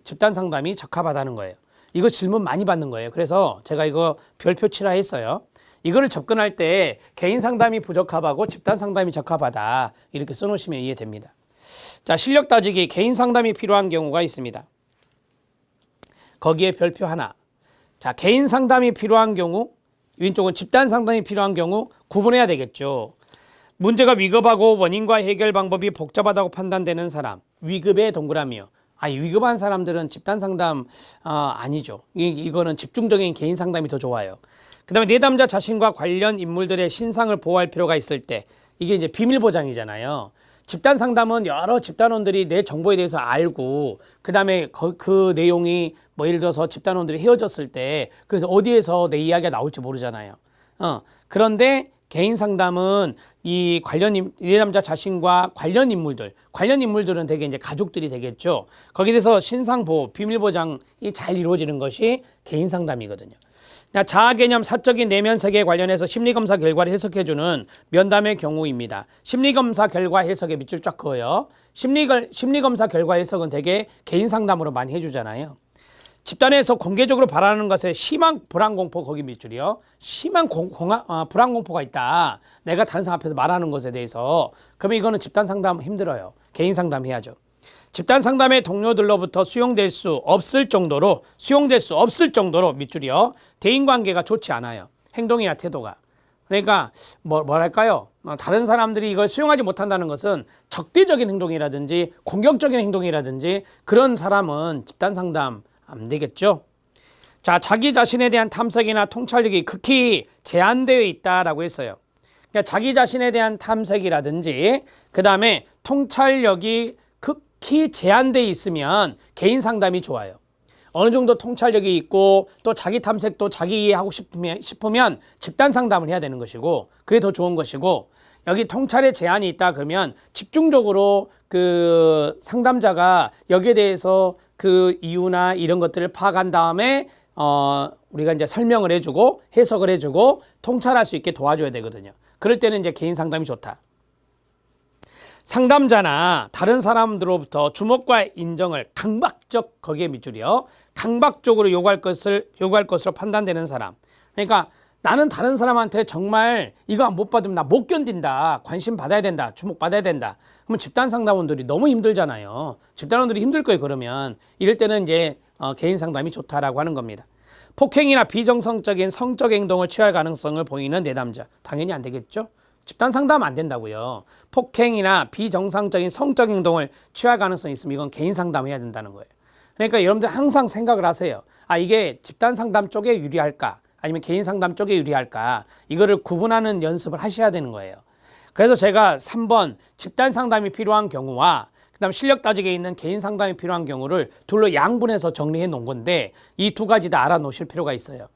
집단 상담이 적합하다는 거예요. 이거 질문 많이 받는 거예요. 그래서 제가 이거 별표 칠하 했어요. 이거를 접근할 때 개인 상담이 부적합하고 집단 상담이 적합하다. 이렇게 써놓으시면 이해됩니다. 자, 실력 따지기 개인 상담이 필요한 경우가 있습니다. 거기에 별표 하나. 자, 개인 상담이 필요한 경우, 왼쪽은 집단 상담이 필요한 경우 구분해야 되겠죠. 문제가 위급하고 원인과 해결 방법이 복잡하다고 판단되는 사람, 위급의 동그라미요. 위급한 사람들은 집단 상담 아니죠. 이거는 집중적인 개인 상담이 더 좋아요. 그 다음에 내담자 자신과 관련 인물들의 신상을 보호할 필요가 있을 때, 이게 이제 비밀 보장이잖아요. 집단 상담은 여러 집단원들이 내 정보에 대해서 알고, 그 다음에 그 내용이 뭐 예를 들어서 집단원들이 헤어졌을 때 그래서 어디에서 내 이야기가 나올지 모르잖아요. 그런데 개인 상담은 이 내담자 자신과 관련 인물들은 대개 이제 가족들이 되겠죠. 거기에 대해서 신상보호, 비밀보장이 잘 이루어지는 것이 개인 상담이거든요. 자아개념, 사적인 내면 세계에 관련해서 심리검사 결과를 해석해주는 면담의 경우입니다. 심리검사 결과 해석에 밑줄 쫙 그어요. 심리검사 결과 해석은 대개 개인 상담으로 많이 해주잖아요. 집단에서 공개적으로 바라는 것에 심한 불안공포, 거기 밑줄이요. 심한 불안공포가 있다. 내가 다른 사람 앞에서 말하는 것에 대해서. 그러면 이거는 집단 상담 힘들어요. 개인 상담 해야죠. 집단 상담의 동료들로부터 수용될 수 없을 정도로 밑줄이요. 대인관계가 좋지 않아요. 행동이나 태도가. 그러니까 뭐랄까요? 다른 사람들이 이걸 수용하지 못한다는 것은 적대적인 행동이라든지 공격적인 행동이라든지 그런 사람은 집단 상담 안 되겠죠. 자, 자기 자신에 대한 탐색이나 통찰력이 극히 제한되어 있다라고 했어요. 그러니까 자기 자신에 대한 탐색이라든지 그 다음에 통찰력이 극히 제한되어 있으면 개인 상담이 좋아요. 어느 정도 통찰력이 있고 또 자기 탐색도 자기 이해하고 싶으면 집단 상담을 해야 되는 것이고 그게 더 좋은 것이고, 여기 통찰에 제한이 있다 그러면 집중적으로 그 상담자가 여기에 대해서 그 이유나 이런 것들을 파악한 다음에 우리가 이제 설명을 해주고 해석을 해주고 통찰할 수 있게 도와줘야 되거든요. 그럴 때는 이제 개인 상담이 좋다. 상담자나 다른 사람들로부터 주목과 인정을 강박적, 거기에 밑줄이요. 강박적으로 요구할 것으로 판단되는 사람. 그러니까 나는 다른 사람한테 정말 이거 못 받으면 나 못 견딘다. 관심 받아야 된다. 주목 받아야 된다. 그러면 집단 상담원들이 너무 힘들잖아요. 집단원들이 힘들 거예요, 그러면. 이럴 때는 이제 개인 상담이 좋다라고 하는 겁니다. 폭행이나 비정상적인 성적 행동을 취할 가능성을 보이는 내담자. 당연히 안 되겠죠. 집단 상담 안 된다고요. 폭행이나 비정상적인 성적 행동을 취할 가능성이 있으면 이건 개인 상담해야 된다는 거예요. 그러니까 여러분들 항상 생각을 하세요. 아, 이게 집단 상담 쪽에 유리할까? 아니면 개인 상담 쪽에 유리할까? 이거를 구분하는 연습을 하셔야 되는 거예요. 그래서 제가 3번 집단 상담이 필요한 경우와 그다음 실력 따지기에 있는 개인 상담이 필요한 경우를 둘로 양분해서 정리해 놓은 건데 이 두 가지 다 알아놓으실 필요가 있어요.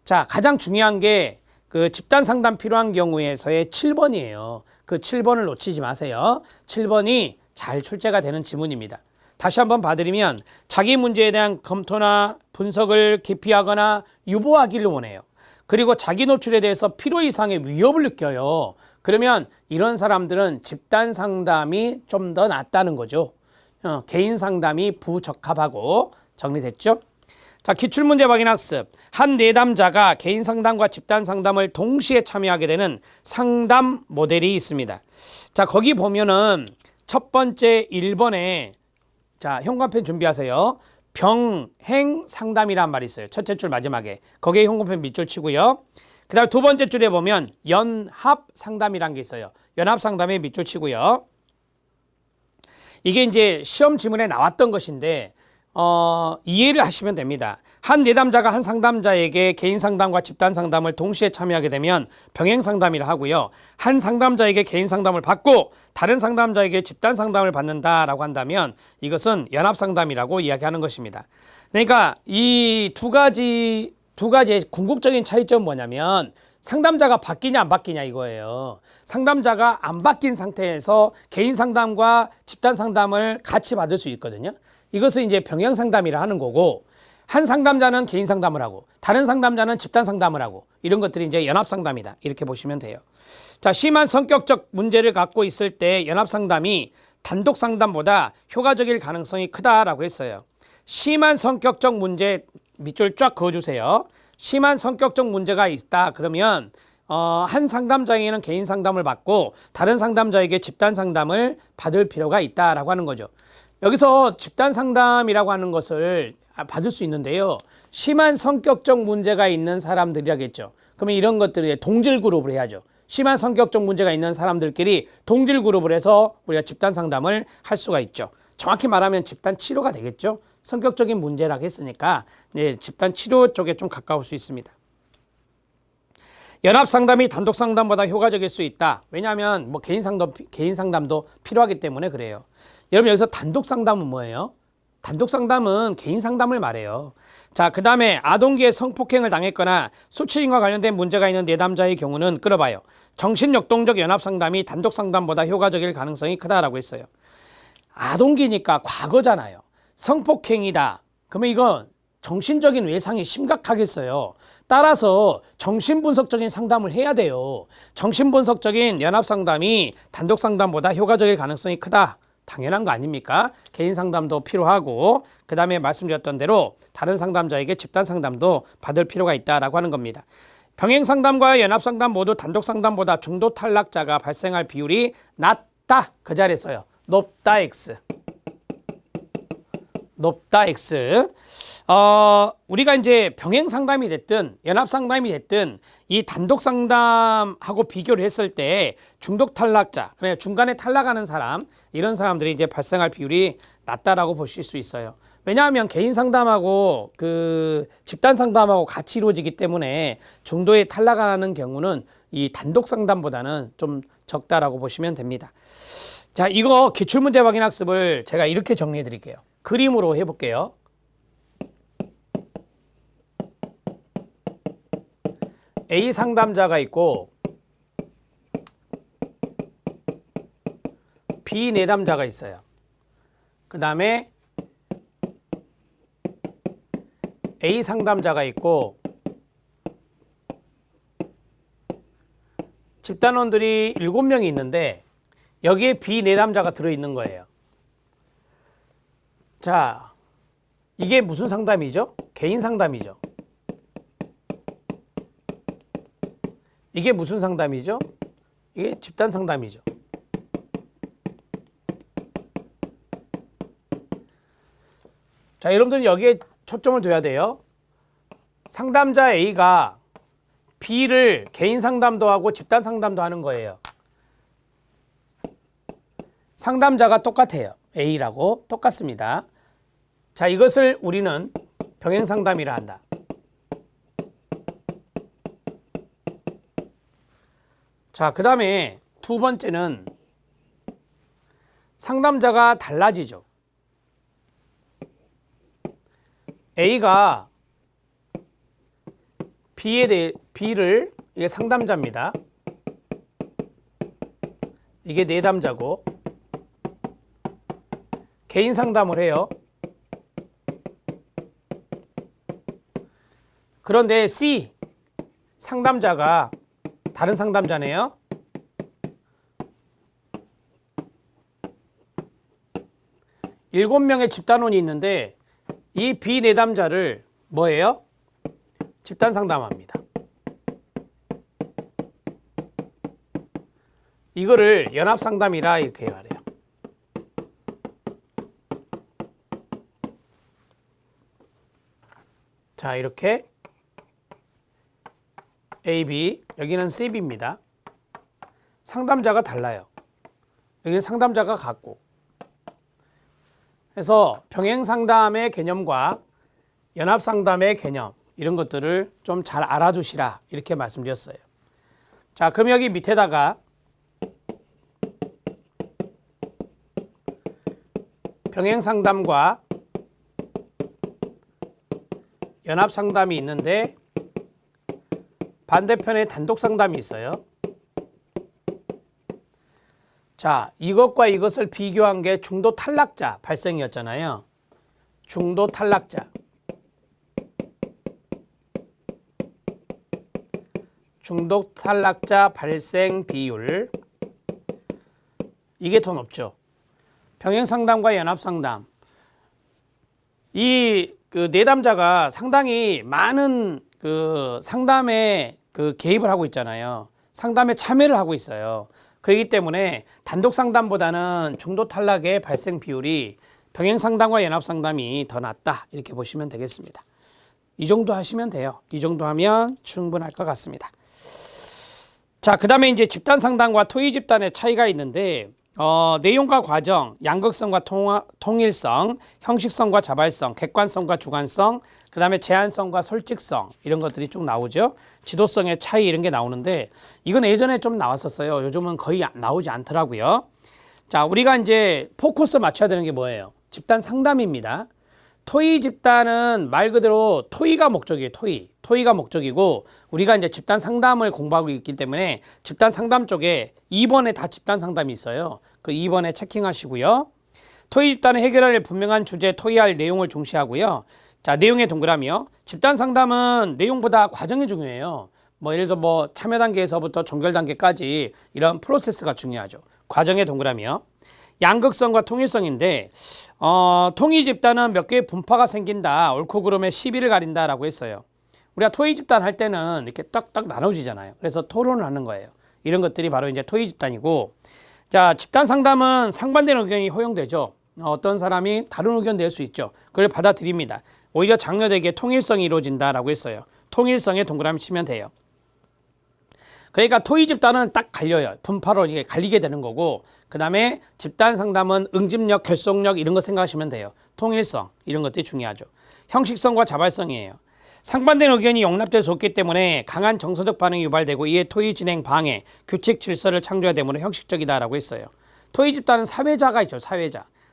자, 가장 중요한 게 그 집단 상담 필요한 경우에서의 7번이에요. 그 7번을 놓치지 마세요. 7번이 잘 출제가 되는 지문입니다. 다시 한번 봐드리면 자기 문제에 대한 검토나 분석을 기피하거나 유보하기를 원해요. 그리고 자기 노출에 대해서 필요 이상의 위협을 느껴요. 그러면 이런 사람들은 집단 상담이 좀 더 낫다는 거죠. 개인 상담이 부적합하고. 정리됐죠? 자, 기출문제 확인 학습. 한 내담자가 개인 상담과 집단 상담을 동시에 참여하게 되는 상담 모델이 있습니다. 자, 거기 보면은 첫 번째 1번에 자, 현관펜 준비하세요. 병행 상담이란 말이 있어요. 첫째 줄 마지막에. 거기에 현관펜 밑줄 치고요. 그 다음 두 번째 줄에 보면 연합 상담이란 게 있어요. 연합 상담에 밑줄 치고요. 이게 이제 시험 지문에 나왔던 것인데 이해를 하시면 됩니다. 한 내담자가 한 상담자에게 개인 상담과 집단 상담을 동시에 참여하게 되면 병행 상담이라 하고요. 한 상담자에게 개인 상담을 받고 다른 상담자에게 집단 상담을 받는다라고 한다면 이것은 연합 상담이라고 이야기하는 것입니다. 그러니까 이 두 가지의 궁극적인 차이점은 뭐냐면 상담자가 바뀌냐 안 바뀌냐 이거예요. 상담자가 안 바뀐 상태에서 개인 상담과 집단 상담을 같이 받을 수 있거든요. 이것을 이제 병행 상담이라 하는 거고, 한 상담자는 개인 상담을 하고 다른 상담자는 집단 상담을 하고 이런 것들이 이제 연합 상담이다. 이렇게 보시면 돼요. 자, 심한 성격적 문제를 갖고 있을 때 연합 상담이 단독 상담보다 효과적일 가능성이 크다라고 했어요. 심한 성격적 문제 밑줄 쫙 그어주세요. 심한 성격적 문제가 있다 그러면 한 상담자에게는 개인 상담을 받고 다른 상담자에게 집단 상담을 받을 필요가 있다라고 하는 거죠. 여기서 집단 상담이라고 하는 것을 받을 수 있는데요. 심한 성격적 문제가 있는 사람들이라겠죠. 그러면 이런 것들을 동질 그룹을 해야죠. 심한 성격적 문제가 있는 사람들끼리 동질 그룹을 해서 우리가 집단 상담을 할 수가 있죠. 정확히 말하면 집단 치료가 되겠죠. 성격적인 문제라고 했으니까 집단 치료 쪽에 좀 가까울 수 있습니다. 연합 상담이 단독 상담보다 효과적일 수 있다. 왜냐하면 뭐 개인 상담도 필요하기 때문에 그래요. 여러분 여기서 단독 상담은 뭐예요? 단독 상담은 개인 상담을 말해요. 자, 그 다음에 아동기에 성폭행을 당했거나 수치인과 관련된 문제가 있는 내담자의 경우는 끌어봐요. 정신역동적 연합상담이 단독상담보다 효과적일 가능성이 크다라고 했어요. 아동기니까 과거잖아요. 성폭행이다. 그러면 이건 정신적인 외상이 심각하겠어요. 따라서 정신분석적인 상담을 해야 돼요. 정신분석적인 연합상담이 단독상담보다 효과적일 가능성이 크다. 당연한 거 아닙니까? 개인 상담도 필요하고 그 다음에 말씀드렸던 대로 다른 상담자에게 집단 상담도 받을 필요가 있다라고 하는 겁니다. 병행 상담과 연합 상담 모두 단독 상담보다 중도 탈락자가 발생할 비율이 낮다. 그 자리에서요. 높다 X. 높다 X. 우리가 이제 병행 상담이 됐든 연합 상담이 됐든 이 단독 상담하고 비교를 했을 때 중독 탈락자, 그래 중간에 탈락하는 사람, 이런 사람들이 이제 발생할 비율이 낮다라고 보실 수 있어요. 왜냐하면 개인 상담하고 그 집단 상담하고 같이 이루어지기 때문에 중도에 탈락하는 경우는 이 단독 상담보다는 좀 적다라고 보시면 됩니다. 자, 이거 기출문제 확인 학습을 제가 이렇게 정리해 드릴게요. 그림으로 해볼게요. A 상담자가 있고 B 내담자가 있어요. 그 다음에 A 상담자가 있고 집단원들이 7명이 있는데 여기에 B 내담자가 들어있는 거예요. 자, 이게 무슨 상담이죠? 개인 상담이죠. 이게 무슨 상담이죠? 이게 집단 상담이죠. 자, 여러분들은 여기에 초점을 둬야 돼요. 상담자 A가 B를 개인 상담도 하고 집단 상담도 하는 거예요. 상담자가 똑같아요. A라고 똑같습니다. 자, 이것을 우리는 병행 상담이라 한다. 자, 그 다음에 두 번째는 상담자가 달라지죠. A가 B를, 이게 상담자입니다. 이게 내담자고 개인 상담을 해요. 그런데 C 상담자가 다른 상담자네요. 일곱 명의 집단원이 있는데 이 B 내담자를 뭐예요? 집단 상담합니다. 이거를 연합 상담이라 이렇게 말해요. 자, 이렇게 A, B, 여기는 C, B입니다. 상담자가 달라요. 여기는 상담자가 같고. 그래서 병행 상담의 개념과 연합 상담의 개념, 이런 것들을 좀 잘 알아두시라 이렇게 말씀드렸어요. 자, 그럼 여기 밑에다가 병행 상담과 연합 상담이 있는데 반대편에 단독 상담이 있어요. 자, 이것과 이것을 비교한 게 중도 탈락자 발생이었잖아요. 중도 탈락자. 중도 탈락자 발생 비율. 이게 더 높죠. 병행 상담과 연합 상담. 이 내담자가 상당히 많은 상담에 개입을 하고 있잖아요. 상담에 참여를 하고 있어요. 그렇기 때문에 단독 상담보다는 중도 탈락의 발생 비율이 병행 상담과 연합 상담이 더 낮다. 이렇게 보시면 되겠습니다. 이 정도 하시면 돼요. 이 정도 하면 충분할 것 같습니다. 자, 그 다음에 이제 집단 상담과 토의 집단의 차이가 있는데 내용과 과정, 양극성과 통일성, 형식성과 자발성, 객관성과 주관성, 그 다음에 제한성과 솔직성, 이런 것들이 쭉 나오죠. 지도성의 차이 이런 게 나오는데 이건 예전에 좀 나왔었어요. 요즘은 거의 나오지 않더라고요. 자, 우리가 이제 포커스 맞춰야 되는 게 뭐예요? 집단 상담입니다. 토의 집단은 말 그대로 토의가 목적이에요. 토의가 목적이고 우리가 이제 집단 상담을 공부하고 있기 때문에 집단 상담 쪽에 2번에 다 집단 상담이 있어요. 그 2번에 체킹하시고요. 토의 집단은 해결할 분명한 주제, 토의할 내용을 중시하고요. 자, 내용의 동그라미요. 집단 상담은 내용보다 과정이 중요해요. 뭐 예를 들어서 뭐 참여 단계에서부터 종결 단계까지 이런 프로세스가 중요하죠. 과정의 동그라미요. 양극성과 통일성인데 통일 집단은 몇 개의 분파가 생긴다. 옳고 그름의 시비를 가린다라고 했어요. 우리가 토의 집단 할 때는 이렇게 딱딱 나눠지잖아요. 그래서 토론을 하는 거예요. 이런 것들이 바로 이제 토의 집단이고, 자, 집단 상담은 상반되는 의견이 허용되죠. 어떤 사람이 다른 의견 낼 수 있죠. 그걸 받아들입니다. 오히려 장려되게 통일성이 이루어진다라고 했어요. 통일성에 동그라미 치면 돼요. 그러니까 토의 집단은 딱 갈려요. 분파로 이게 갈리게 되는 거고, 그 다음에 집단 상담은 응집력, 결속력 이런 거 생각하시면 돼요. 통일성 이런 것들이 중요하죠. 형식성과 자발성이에요. 상반된 의견이 용납될 수 없기 때문에 강한 정서적 반응이 유발되고 이에 토의 진행 방해, 규칙 질서를 창조해야 되므로 형식적이다라고 했어요. 토의 집단은 사회자가 있죠.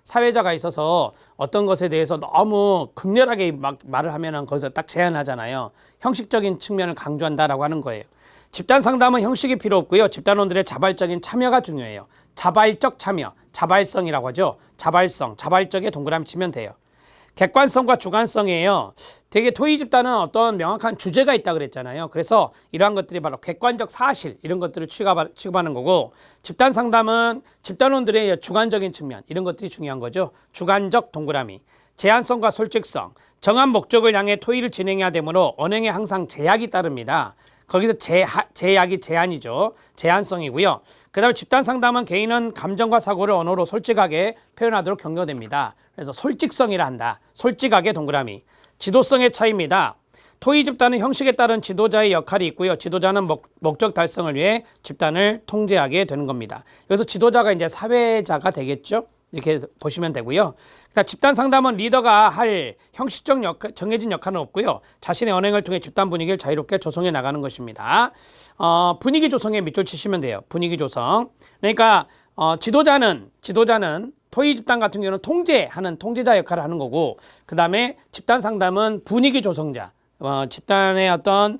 사회자가 있어서 어떤 것에 대해서 너무 극렬하게 막 말을 하면은 거기서 딱 제한하잖아요. 형식적인 측면을 강조한다라고 하는 거예요. 집단 상담은 형식이 필요 없고요. 집단원들의 자발적인 참여가 중요해요. 자발적 참여, 자발성이라고 하죠. 자발적에 동그라미 치면 돼요. 객관성과 주관성이에요. 되게 토의 집단은 어떤 명확한 주제가 있다 그랬잖아요. 그래서 이러한 것들이 바로 객관적 사실 이런 것들을 취급하는 거고, 집단 상담은 집단원들의 주관적인 측면 이런 것들이 중요한 거죠. 주관적 동그라미. 제한성과 솔직성. 정한 목적을 향해 토의를 진행해야 되므로 언행에 항상 제약이 따릅니다. 거기서 제약이 제한이죠. 제한성이고요. 그 다음에 집단 상담은 개인은 감정과 사고를 언어로 솔직하게 표현하도록 격려됩니다. 그래서 솔직성이라 한다. 솔직하게 동그라미. 지도성의 차이입니다. 토의 집단은 형식에 따른 지도자의 역할이 있고요. 지도자는 목적 달성을 위해 집단을 통제하게 되는 겁니다. 여기서 지도자가 이제 사회자가 되겠죠. 이렇게 보시면 되고요. 그러니까 집단 상담은 리더가 할 형식적 정해진 역할은 없고요. 자신의 언행을 통해 집단 분위기를 자유롭게 조성해 나가는 것입니다. 분위기 조성에 밑줄 치시면 돼요. 분위기 조성. 그러니까 지도자는 토의 집단 같은 경우는 통제하는 통제자 역할을 하는 거고, 그 다음에 집단 상담은 분위기 조성자. 집단의 어떤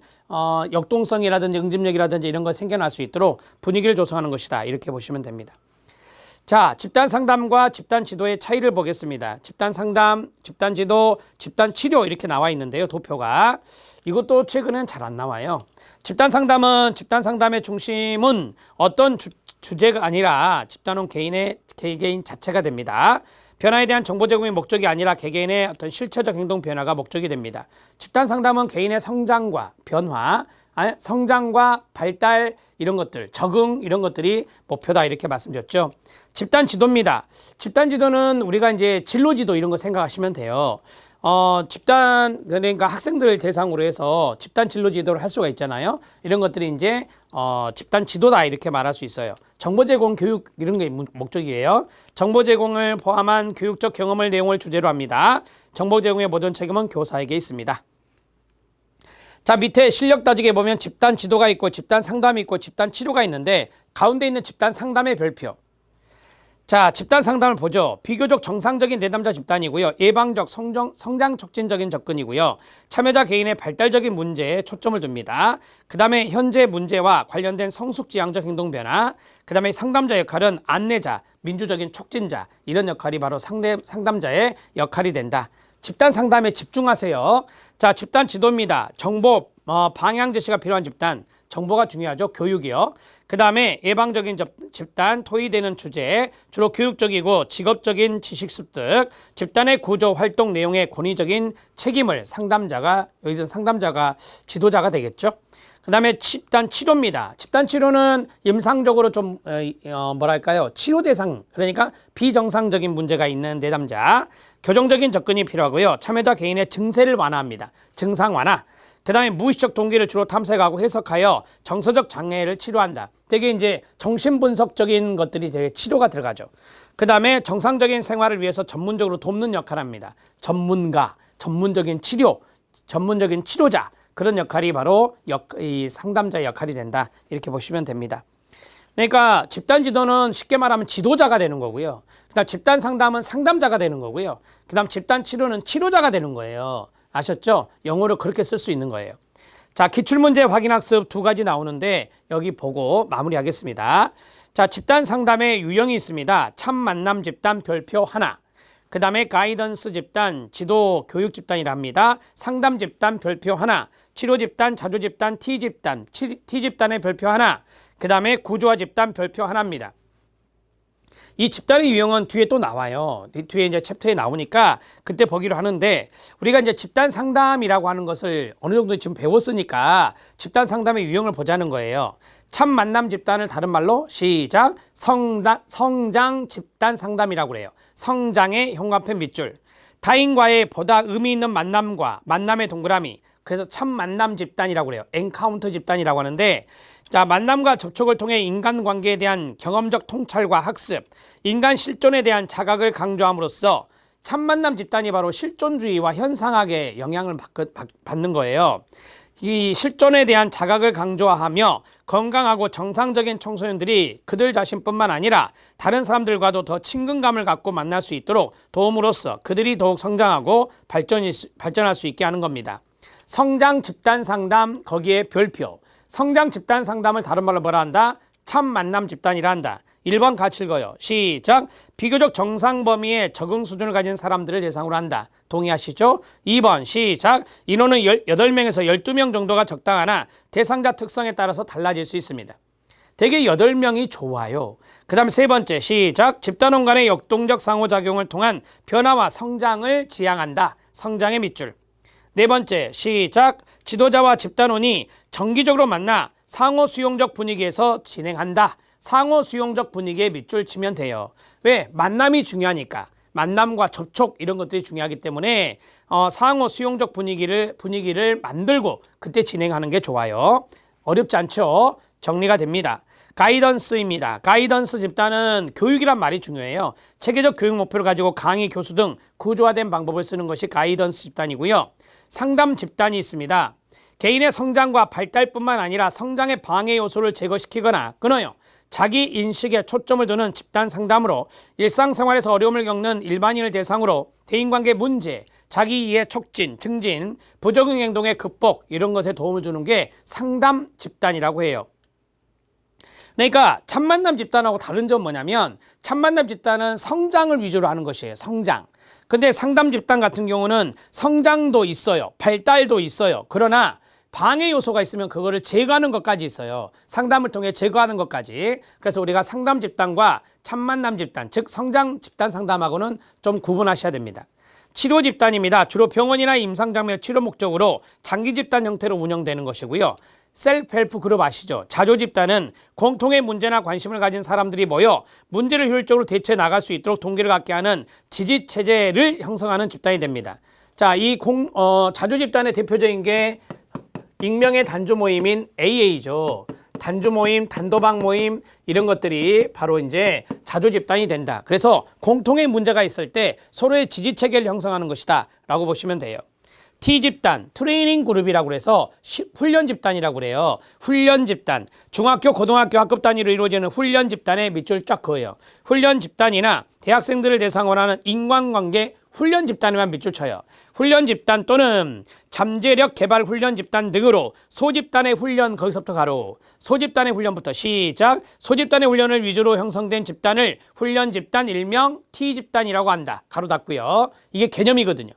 역동성이라든지 응집력이라든지 이런 거 생겨날 수 있도록 분위기를 조성하는 것이다. 이렇게 보시면 됩니다. 자, 집단 상담과 집단 지도의 차이를 보겠습니다. 집단 상담, 집단 지도, 집단 치료 이렇게 나와 있는데요. 도표가. 이것도 최근엔 잘 안 나와요. 집단 상담은 집단 상담의 중심은 어떤 주제가 아니라 집단원 개개인 자체가 됩니다. 변화에 대한 정보 제공이 목적이 아니라 개개인의 어떤 실체적 행동 변화가 목적이 됩니다. 집단 상담은 개인의 성장과 변화, 성장과 발달 이런 것들, 적응 이런 것들이 목표다 이렇게 말씀드렸죠. 집단 지도입니다. 집단 지도는 우리가 이제 진로 지도 이런 거 생각하시면 돼요. 집단 그러니까 학생들 대상으로 해서 집단 진로 지도를 할 수가 있잖아요. 이런 것들이 이제 집단 지도다 이렇게 말할 수 있어요. 정보 제공, 교육 이런 게 목적이에요. 정보 제공을 포함한 교육적 경험을 내용을 주제로 합니다. 정보 제공의 모든 책임은 교사에게 있습니다. 자, 밑에 실력 따지게 보면 집단 지도가 있고 집단 상담이 있고 집단 치료가 있는데 가운데 있는 집단 상담의 별표. 자, 집단 상담을 보죠. 비교적 정상적인 내담자 집단이고요. 예방적, 성장 촉진적인 접근이고요. 참여자 개인의 발달적인 문제에 초점을 둡니다. 그 다음에 현재 문제와 관련된 성숙지향적 행동 변화. 그 다음에 상담자 역할은 안내자, 민주적인 촉진자 이런 역할이 바로 상담자의 역할이 된다. 집단 상담에 집중하세요. 자, 집단 지도입니다. 정보, 방향 제시가 필요한 집단. 정보가 중요하죠. 교육이요. 그 다음에 예방적인 집단, 토의되는 주제, 주로 교육적이고 직업적인 지식 습득, 집단의 구조, 활동 내용의 권위적인 책임을 여기서 상담자가 지도자가 되겠죠. 그 다음에 집단 치료입니다. 집단 치료는 임상적으로 좀 치료 대상, 그러니까 비정상적인 문제가 있는 내담자, 교정적인 접근이 필요하고요. 참여자 개인의 증세를 완화합니다. 증상 완화. 그 다음에 무의식적 동기를 주로 탐색하고 해석하여 정서적 장애를 치료한다. 되게 이제 정신분석적인 것들이 되게 치료가 들어가죠. 그 다음에 정상적인 생활을 위해서 전문적으로 돕는 역할을 합니다. 전문가, 전문적인 치료자 그런 역할이 바로 이 상담자의 역할이 된다. 이렇게 보시면 됩니다. 그러니까 집단 지도는 쉽게 말하면 지도자가 되는 거고요. 그다음 집단 상담은 상담자가 되는 거고요. 그다음 집단 치료는 치료자가 되는 거예요. 아셨죠? 영어로 그렇게 쓸 수 있는 거예요. 자, 기출문제 확인학습 두 가지 나오는데 여기 보고 마무리하겠습니다. 자, 집단 상담의 유형이 있습니다. 참 만남 집단 별표 하나. 그 다음에 가이던스 집단, 지도 교육 집단이라 합니다. 상담 집단 별표 하나, 치료 집단, 자조 집단, T 집단, T 집단의 별표 하나, 그 다음에 구조화 집단 별표 하나입니다. 이 집단의 유형은 뒤에 또 나와요. 뒤에 이제 챕터에 나오니까 그때 보기로 하는데, 우리가 이제 집단 상담이라고 하는 것을 어느 정도 지금 배웠으니까 집단 상담의 유형을 보자는 거예요. 참 만남 집단을 다른 말로 시작, 성장 집단 상담이라고 그래요. 성장의 형광펜 밑줄. 타인과의 보다 의미 있는 만남과 만남의 동그라미. 그래서 참 만남 집단이라고 그래요. 엔카운터 집단이라고 하는데, 자, 만남과 접촉을 통해 인간관계에 대한 경험적 통찰과 학습, 인간 실존에 대한 자각을 강조함으로써 참 만남 집단이 바로 실존주의와 현상학에 영향을 받는 거예요. 이 실존에 대한 자각을 강조하며 건강하고 정상적인 청소년들이 그들 자신뿐만 아니라 다른 사람들과도 더 친근감을 갖고 만날 수 있도록 도움으로써 그들이 더욱 성장하고 발전할 수 있게 하는 겁니다. 성장 집단 상담, 거기에 별표. 성장 집단 상담을 다른 말로 뭐라 한다? 참 만남 집단이라 한다. 1번 같이 읽어요. 시작. 비교적 정상 범위의 적응 수준을 가진 사람들을 대상으로 한다. 동의하시죠? 2번 시작. 인원은 8명에서 12명 정도가 적당하나 대상자 특성에 따라서 달라질 수 있습니다. 대개 8명이 좋아요. 그 다음에 세 번째 시작. 집단원 간의 역동적 상호작용을 통한 변화와 성장을 지향한다. 성장의 밑줄. 네 번째 시작. 지도자와 집단원이 정기적으로 만나 상호 수용적 분위기에서 진행한다. 상호 수용적 분위기에 밑줄 치면 돼요. 왜? 만남이 중요하니까. 만남과 접촉 이런 것들이 중요하기 때문에 상호 수용적 분위기를 만들고 그때 진행하는 게 좋아요. 어렵지 않죠? 정리가 됩니다. 가이던스입니다. 가이던스 집단은 교육이란 말이 중요해요. 체계적 교육 목표를 가지고 강의, 교수 등 구조화된 방법을 쓰는 것이 가이던스 집단이고요. 상담 집단이 있습니다. 개인의 성장과 발달뿐만 아니라 성장의 방해 요소를 제거시키거나 끊어요. 자기 인식에 초점을 두는 집단 상담으로 일상생활에서 어려움을 겪는 일반인을 대상으로 대인관계 문제, 자기 이해 촉진, 증진, 부적응 행동의 극복 이런 것에 도움을 주는 게 상담 집단이라고 해요. 그러니까 참만남 집단하고 다른 점은 뭐냐면 참만남 집단은 성장을 위주로 하는 것이에요. 성장. 근데 상담 집단 같은 경우는 성장도 있어요. 발달도 있어요. 그러나 방해 요소가 있으면 그거를 제거하는 것까지 있어요. 상담을 통해 제거하는 것까지. 그래서 우리가 상담 집단과 참만남 집단, 즉 성장 집단 상담하고는 좀 구분하셔야 됩니다. 치료 집단입니다. 주로 병원이나 임상장면 치료 목적으로 장기 집단 형태로 운영되는 것이고요. 셀프 헬프 그룹 아시죠? 자조 집단은 공통의 문제나 관심을 가진 사람들이 모여 문제를 효율적으로 대처해 나갈 수 있도록 동기를 갖게 하는 지지 체제를 형성하는 집단이 됩니다. 자, 이 자조 집단의 대표적인 게 익명의 단주 모임인 AA죠. 단주 모임, 단도박 모임 이런 것들이 바로 이제 자조 집단이 된다. 그래서 공통의 문제가 있을 때 서로의 지지 체계를 형성하는 것이다 라고 보시면 돼요. T 집단, 트레이닝 그룹이라고 해서 훈련 집단이라고 그래요. 훈련 집단, 중학교, 고등학교 학급 단위로 이루어지는 훈련 집단에 밑줄 쫙 그어요. 훈련 집단이나 대학생들을 대상으로 하는 인간관계 훈련 집단에만 밑줄 쳐요. 훈련 집단 또는 잠재력 개발 훈련 집단 등으로 소집단의 훈련, 거기서부터 가로 소집단의 훈련부터 시작. 소집단의 훈련을 위주로 형성된 집단을 훈련 집단 일명 T 집단이라고 한다. 가로 닫고요. 이게 개념이거든요.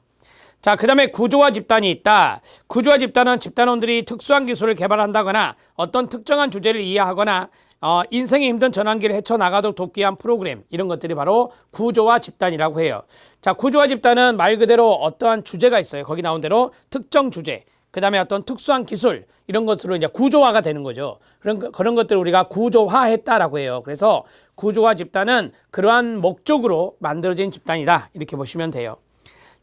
자, 그 다음에 구조화 집단이 있다. 구조화 집단은 집단원들이 특수한 기술을 개발한다거나 어떤 특정한 주제를 이해하거나 인생의 힘든 전환기를 헤쳐나가도록 돕기 위한 프로그램 이런 것들이 바로 구조화 집단이라고 해요. 자, 구조화 집단은 말 그대로 어떠한 주제가 있어요. 거기 나온 대로 특정 주제, 그 다음에 어떤 특수한 기술 이런 것으로 이제 구조화가 되는 거죠. 그런 것들을 우리가 구조화했다라고 해요. 그래서 구조화 집단은 그러한 목적으로 만들어진 집단이다 이렇게 보시면 돼요.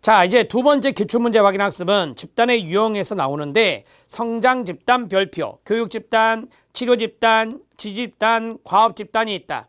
자, 이제 두 번째 기출문제 확인 학습은 집단의 유형에서 나오는데 성장 집단 별표, 교육 집단, 치료 집단, 지집단, 과업 집단이 있다.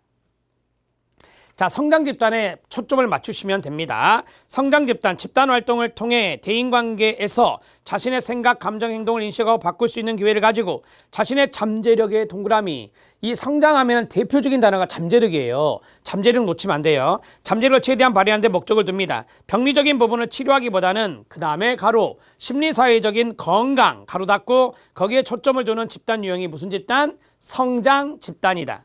자, 자, 성장 집단에 초점을 맞추시면 됩니다. 성장 집단, 집단 활동을 통해 대인관계에서 자신의 생각, 감정, 행동을 인식하고 바꿀 수 있는 기회를 가지고 자신의 잠재력의 동그라미, 이 성장하면 대표적인 단어가 잠재력이에요. 잠재력 놓치면 안 돼요. 잠재력을 최대한 발휘하는 데 목적을 둡니다. 병리적인 부분을 치료하기보다는 그 다음에 가로 심리사회적인 건강 가로 닫고 거기에 초점을 두는 집단 유형이 무슨 집단? 성장 집단이다.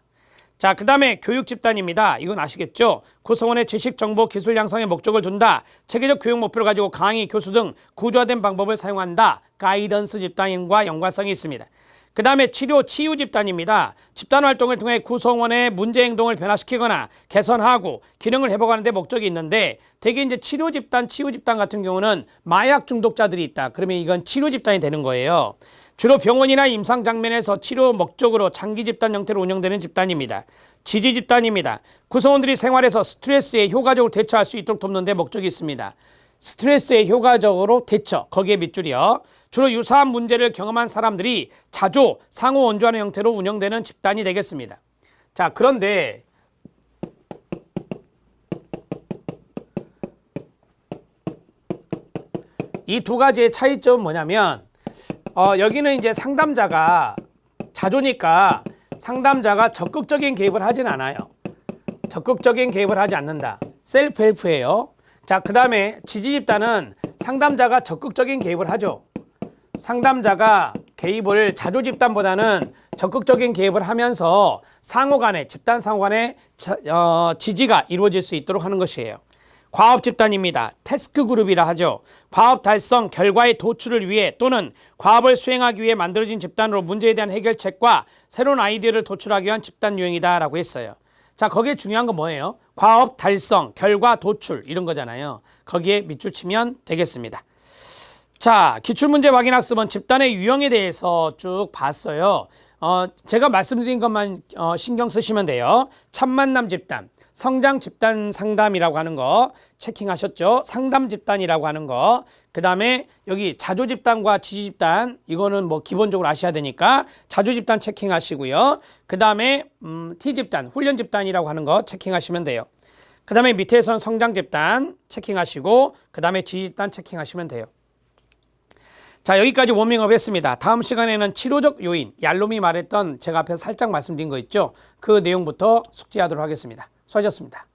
자, 그 다음에 교육 집단입니다. 이건 아시겠죠? 구성원의 지식, 정보, 기술 양성에 목적을 둔다. 체계적 교육 목표를 가지고 강의, 교수 등 구조화된 방법을 사용한다. 가이던스 집단과 연관성이 있습니다. 그 다음에 치료, 치유 집단입니다. 집단 활동을 통해 구성원의 문제 행동을 변화시키거나 개선하고 기능을 회복하는 데 목적이 있는데 대개 이제 치료 집단, 치유 집단 같은 경우는 마약 중독자들이 있다. 그러면 이건 치료 집단이 되는 거예요. 주로 병원이나 임상 장면에서 치료 목적으로 장기 집단 형태로 운영되는 집단입니다. 지지 집단입니다. 구성원들이 생활에서 스트레스에 효과적으로 대처할 수 있도록 돕는 데 목적이 있습니다. 스트레스에 효과적으로 대처, 거기에 밑줄이요. 주로 유사한 문제를 경험한 사람들이 자조, 상호 원조하는 형태로 운영되는 집단이 되겠습니다. 자, 그런데 이 두 가지의 차이점은 뭐냐면 여기는 이제 상담자가 자조니까 상담자가 적극적인 개입을 하진 않아요. 적극적인 개입을 하지 않는다. 셀프 헬프예요. 자, 그 다음에 지지 집단은 상담자가 적극적인 개입을 하죠. 상담자가 개입을 자조 집단보다는 적극적인 개입을 하면서 상호 간에 집단 상호 간에 지지가 이루어질 수 있도록 하는 것이에요. 과업 집단입니다. 태스크 그룹이라 하죠. 과업 달성, 결과의 도출을 위해 또는 과업을 수행하기 위해 만들어진 집단으로 문제에 대한 해결책과 새로운 아이디어를 도출하기 위한 집단 유형이다 라고 했어요. 자, 거기에 중요한 건 뭐예요? 과업 달성, 결과 도출 이런 거잖아요. 거기에 밑줄 치면 되겠습니다. 자, 기출문제 확인학습은 집단의 유형에 대해서 쭉 봤어요. 제가 말씀드린 것만 신경 쓰시면 돼요. 첫 만남 집단, 성장 집단 상담이라고 하는 거 체킹하셨죠? 상담 집단이라고 하는 거. 그 다음에 여기 자조 집단과 지지 집단, 이거는 뭐 기본적으로 아셔야 되니까 자조 집단 체킹하시고요. 그 다음에 T 집단, 훈련 집단이라고 하는 거 체킹하시면 돼요. 그 다음에 밑에서는 성장 집단 체킹하시고 그 다음에 지지 집단 체킹하시면 돼요. 자, 여기까지 워밍업 했습니다. 다음 시간에는 치료적 요인, 얄롬이 말했던 제가 앞에서 살짝 말씀드린 거 있죠? 그 내용부터 숙지하도록 하겠습니다. 수고하셨습니다.